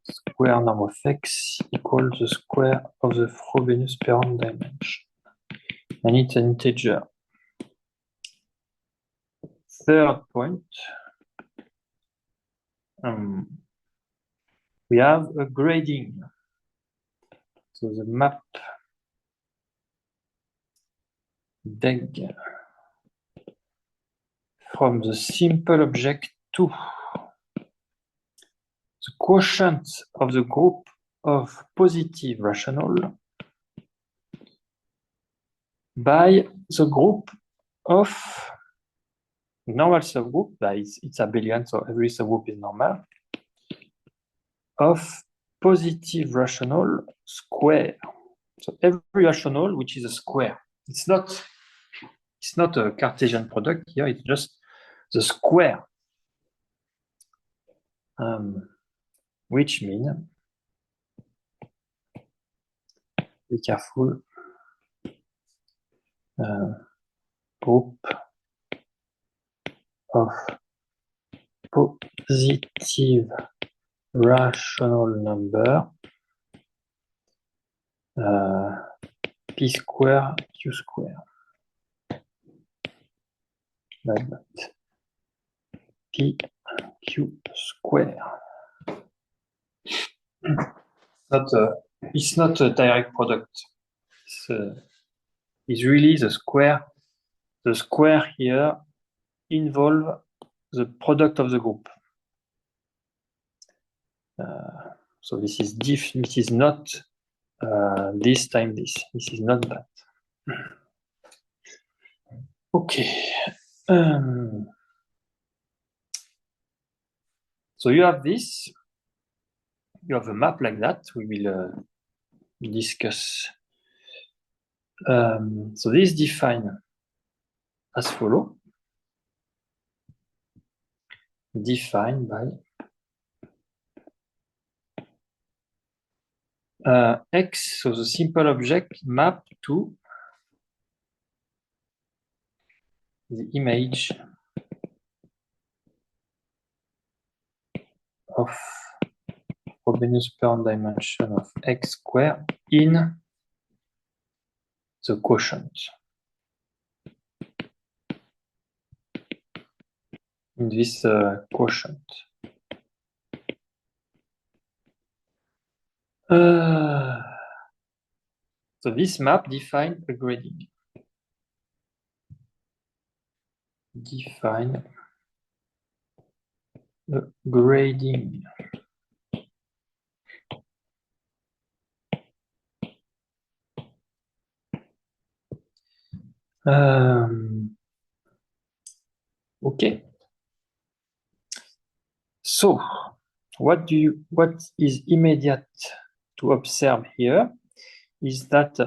square norm of x equals the square of the Frobenius point dimension, and it's an integer. Third point, we have a grading. So the map deg from the simple object to the quotient of the group of positive rational by the group of normal subgroup, it's abelian, so every subgroup is normal, of positive rational square. So every rational which is a square. It's not a Cartesian product here, it's just the square. Which means, be careful, group of positive rational number p square q square, like that, p q square. It's not a direct product. It's really the square. The square here involve the product of the group. So this is not this time this. This is not that. Okay. So you have this. You have a map like that. We will discuss. So this is defined as follow. Defined by X, so the simple object map to the image of Frobenius point dimension of X square in the quotient. In this quotient. So this map defines a grading. Define a grading. Okay. So, what is immediate to observe here is that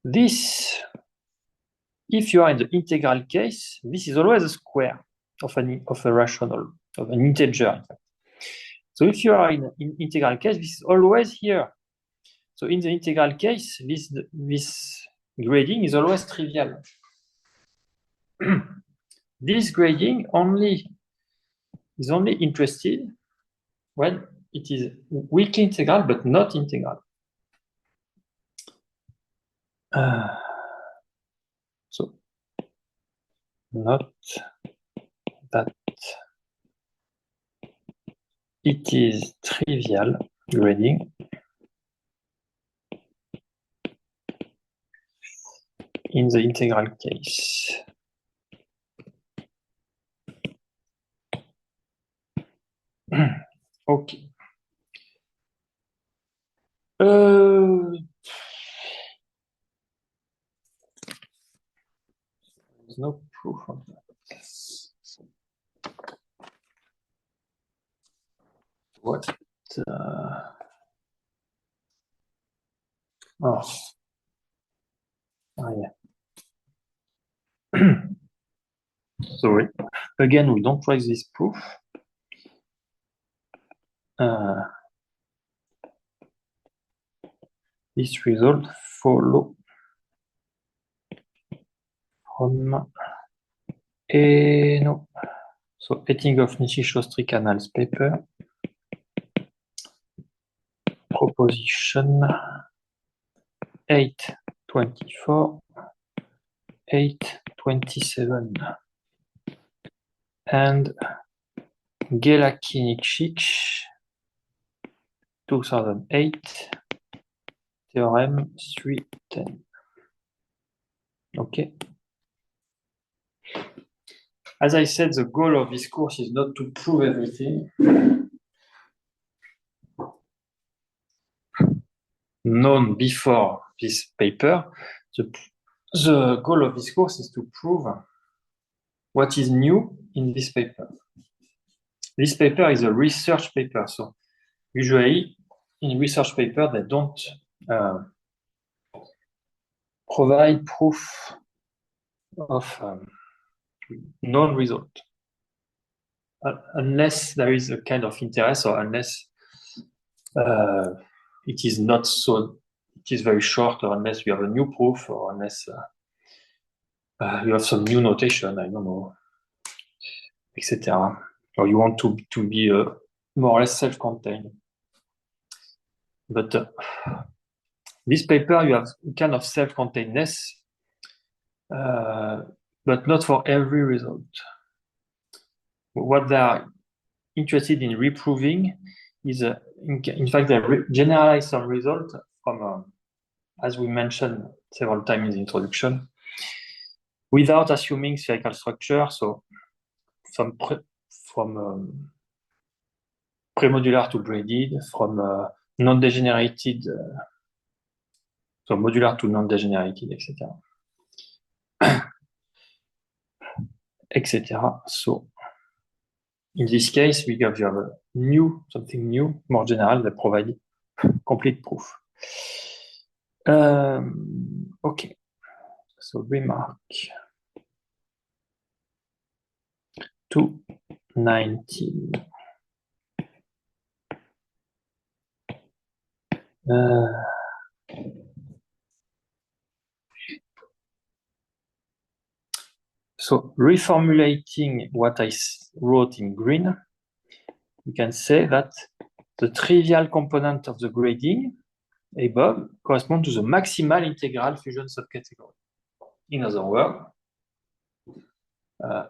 this, if you are in the integral case, this is always a square of a rational, of an integer, in fact. So if you are in integral case, this is always here. So in the integral case, this grading is always trivial. This grading is only interested when it is weakly integral but not integral. So not that it is trivial grading in the integral case. Okay. There's no proof of that. What? Yeah. Sorry. Again, we don't write this proof. This result follow from no. So Ettinghoff-Nishi-Shostri-Canals paper, proposition 824, 827, and Gelaki-Nikšić, 2008, theorem 310. Okay. As I said, the goal of this course is not to prove everything. Known before this paper, the goal of this course is to prove what is new in this paper. This paper is a research paper, so usually in research paper they don't provide proof of known result unless there is a kind of interest, or unless it is not so, it is very short, or unless you have a new proof, or unless you have some new notation, I don't know, etc. Or you want to be more or less self-contained. But this paper, you have kind of self-containedness, but not for every result. What they are interested in reproving is, in fact, they generalize some result from, as we mentioned several times in the introduction, without assuming spherical structure. So from premodular to graded, from non-degenerated, so modular to non-degenerated, etc. etc. So in this case, you have something new, more general, that provides complete proof. Okay, so remark 219. So reformulating what I wrote in green, we can say that the trivial component of the grading above correspond to the maximal integral fusion subcategory. In other words,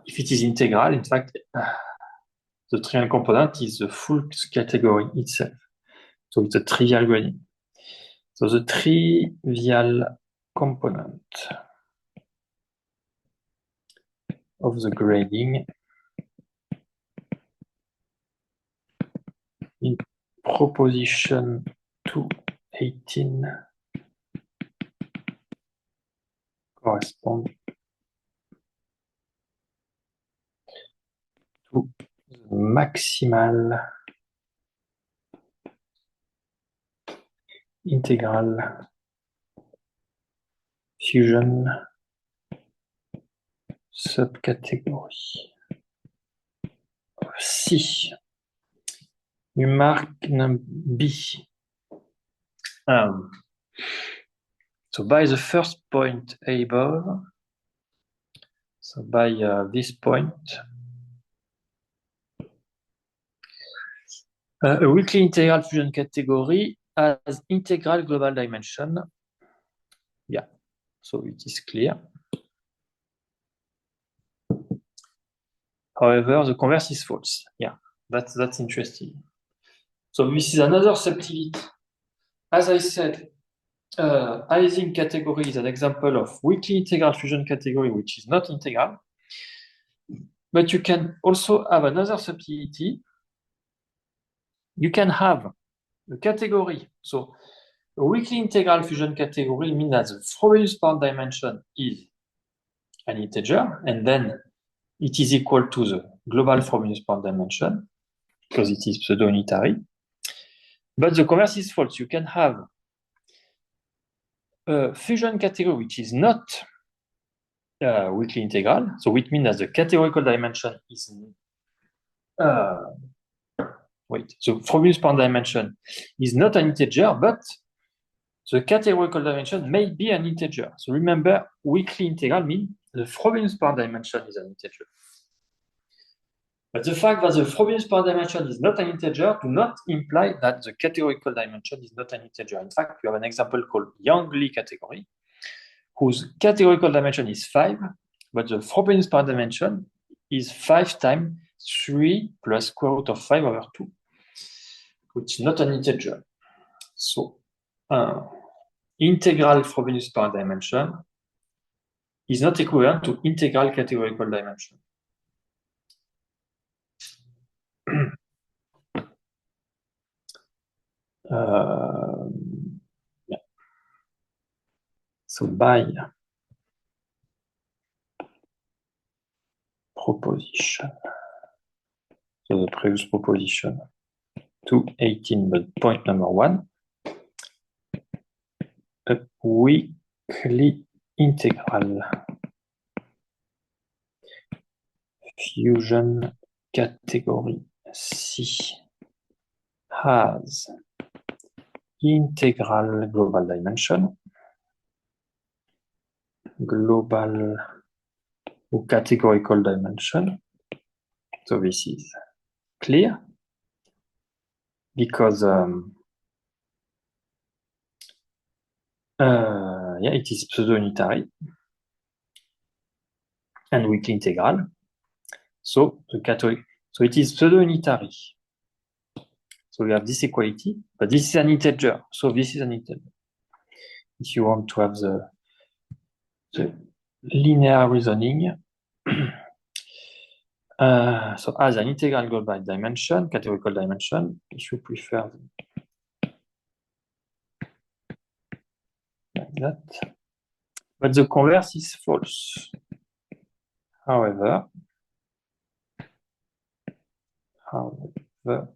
if it is integral, in fact, the trivial component is the full category itself. So it's a trivial grading. So the trivial component of the grading in proposition 218 correspond to the maximal integral fusion subcategory C. Remark number B. So by the first point above, so by this point, a weakly integral fusion category has integral global dimension. Yeah, so it is clear. However, the converse is false. Yeah, that's interesting. So this is another subtlety. As I said, Ising category is an example of weakly integral fusion category, which is not integral. But you can also have another subtlety. You can have a category. So a weakly integral fusion category means that the Frobenius part dimension is an integer, and then it is equal to the global Frobenius part dimension, because it is pseudo-unitary. But the converse is false. You can have a fusion category which is not weakly integral, so which means that the categorical dimension is the Frobenius part dimension is not an integer, but the categorical dimension may be an integer. So remember, weakly integral means the Frobenius part dimension is an integer. But the fact that the Frobenius part dimension is not an integer do not imply that the categorical dimension is not an integer. In fact, we have an example called Yang-Lee category, whose categorical dimension is 5, but the Frobenius part dimension is 5 times 3 plus square root of 5 over 2, which is not an integer. So, integral Frobenius part dimension is not equivalent to integral categorical dimension. Yeah. So by proposition, so the previous proposition 218, but point number 1, a weakly integral fusion category C has integral global dimension, global or categorical dimension. So this is clear because it is pseudo-unitary and weakly integral. So so it is pseudo-unitary. So we have this equality, but this is an integer. So this is an integer. If you want to have the linear reasoning, so as an integral global dimension, categorical dimension, if you prefer like that. But the converse is false. However, the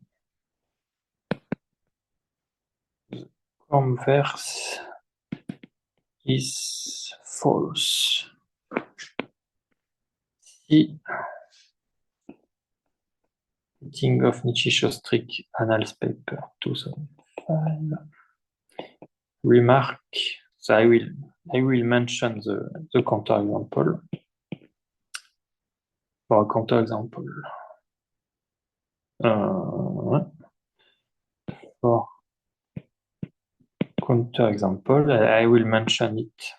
converse is false. Si Meeting of Nishi-Shostrik, Annals paper 2005. Remark. So I will mention the counterexample. For a counterexample. For counterexample. I will mention it.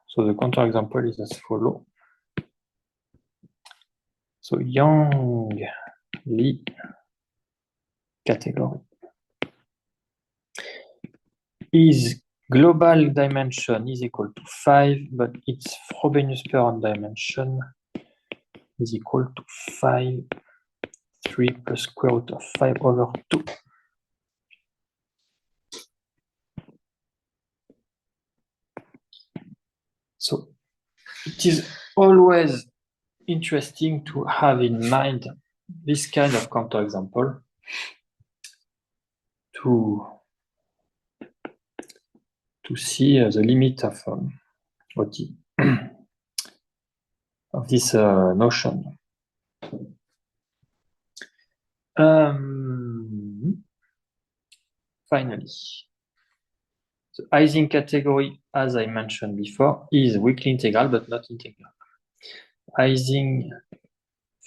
So the counterexample is as follow. So Yang Li category is global dimension is equal to 5, but its Frobenius parent dimension is equal to 5, 3 plus square root of 5 over 2. So it is always interesting to have in mind this kind of counterexample to see the limit of of this notion. Finally, the Ising category, as I mentioned before, is weakly integral but not integral. Ising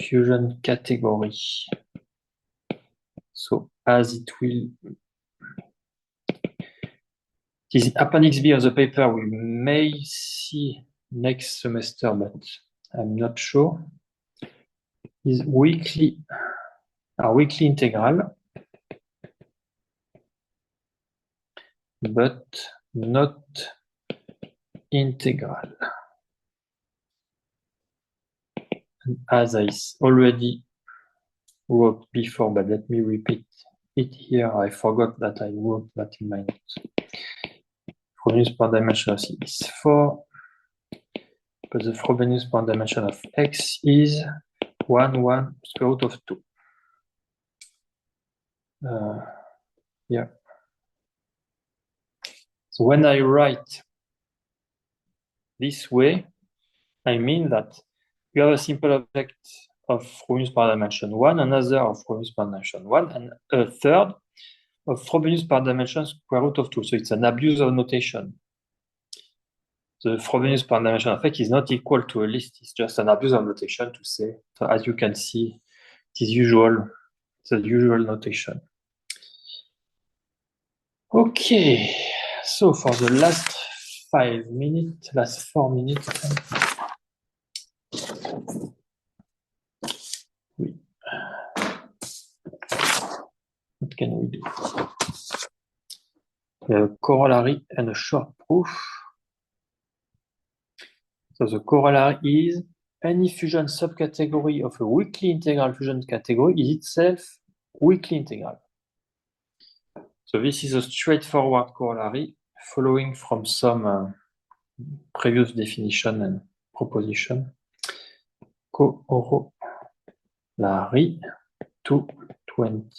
fusion category. So as it will, it is Appendix B of the paper we may see next semester, but I'm not sure. Is weakly integral, but not integral. And as I already wrote before, but let me repeat it here. I forgot that I wrote that in my notes. Frobenius per dimension of C is 4, but the Frobenius per dimension of X is 1 square root of 2. Yeah. So when I write this way, I mean that you have a simple object of Frobenius per dimension 1, another of Frobenius per dimension 1, and a third of Frobenius per dimension square root of 2. So it's an abuse of notation. The Frobenius per dimension of X is not equal to a list. It's just an abuse of notation to say, so as you can see, it is usual. It's a usual notation. Okay, so for the last 4 minutes, what can we do? A corollary and a short proof. So the corollary is any fusion subcategory of a weakly integral fusion category is itself weakly integral. So this is a straightforward corollary following from some previous definition and proposition. Corollary 220.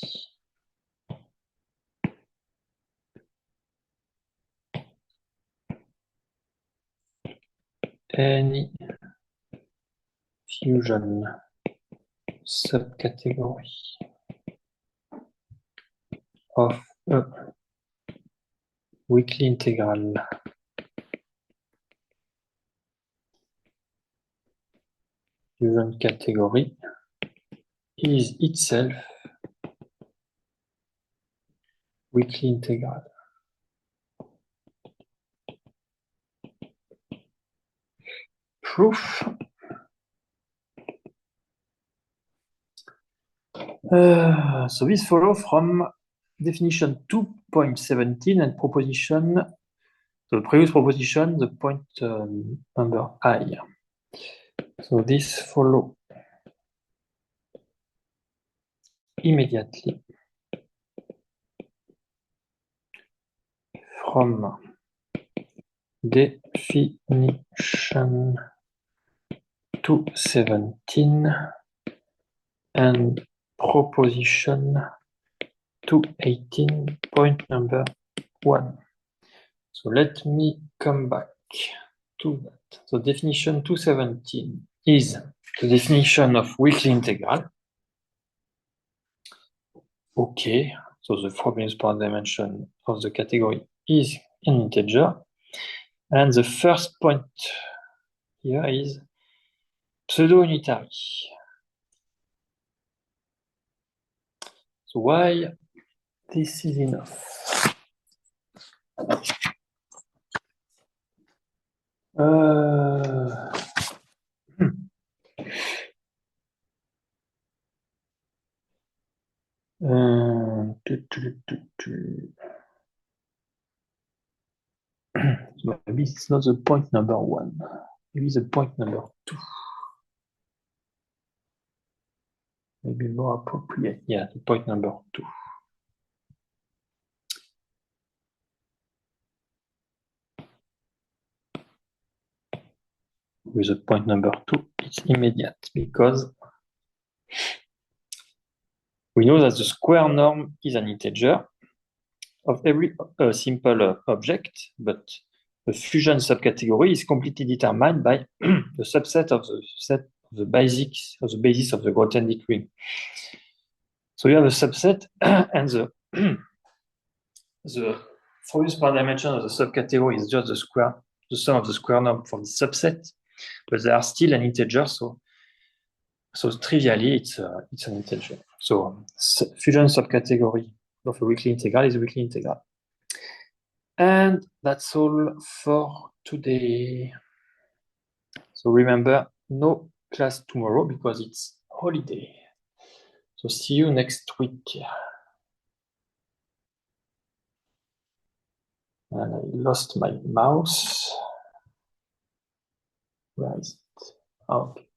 Any fusion subcategory of a weakly integral fusion category is itself weakly integral. Proof. So this follows from definition 2.17 and proposition, the previous proposition, the point number I. So this follows immediately from definition 217 and proposition 218, point number 1. So let me come back to that. So definition 217 is the definition of weakly integral. Okay, so the Frobenius per dimension of the category is an integer. And the first point here is pseudo-unitary. So why this is enough? So maybe it's not the point number 1. Maybe the point number 2. Maybe more appropriate. Yeah, the point number 2. With the point number 2, it's immediate because we know that the square norm is an integer of every simple object, but the fusion subcategory is completely determined by the subset of the set of the basis of the Grothendieck ring. So you have a subset and the Fourier power dimension of the subcategory is just the sum of the square norm for the subset, but they are still an integer, so trivially it's an integer. So fusion subcategory of a weakly integral is a weakly integral. And that's all for today. So remember, no class tomorrow because it's holiday. So see you next week. And I lost my mouse. Where is it? Okay.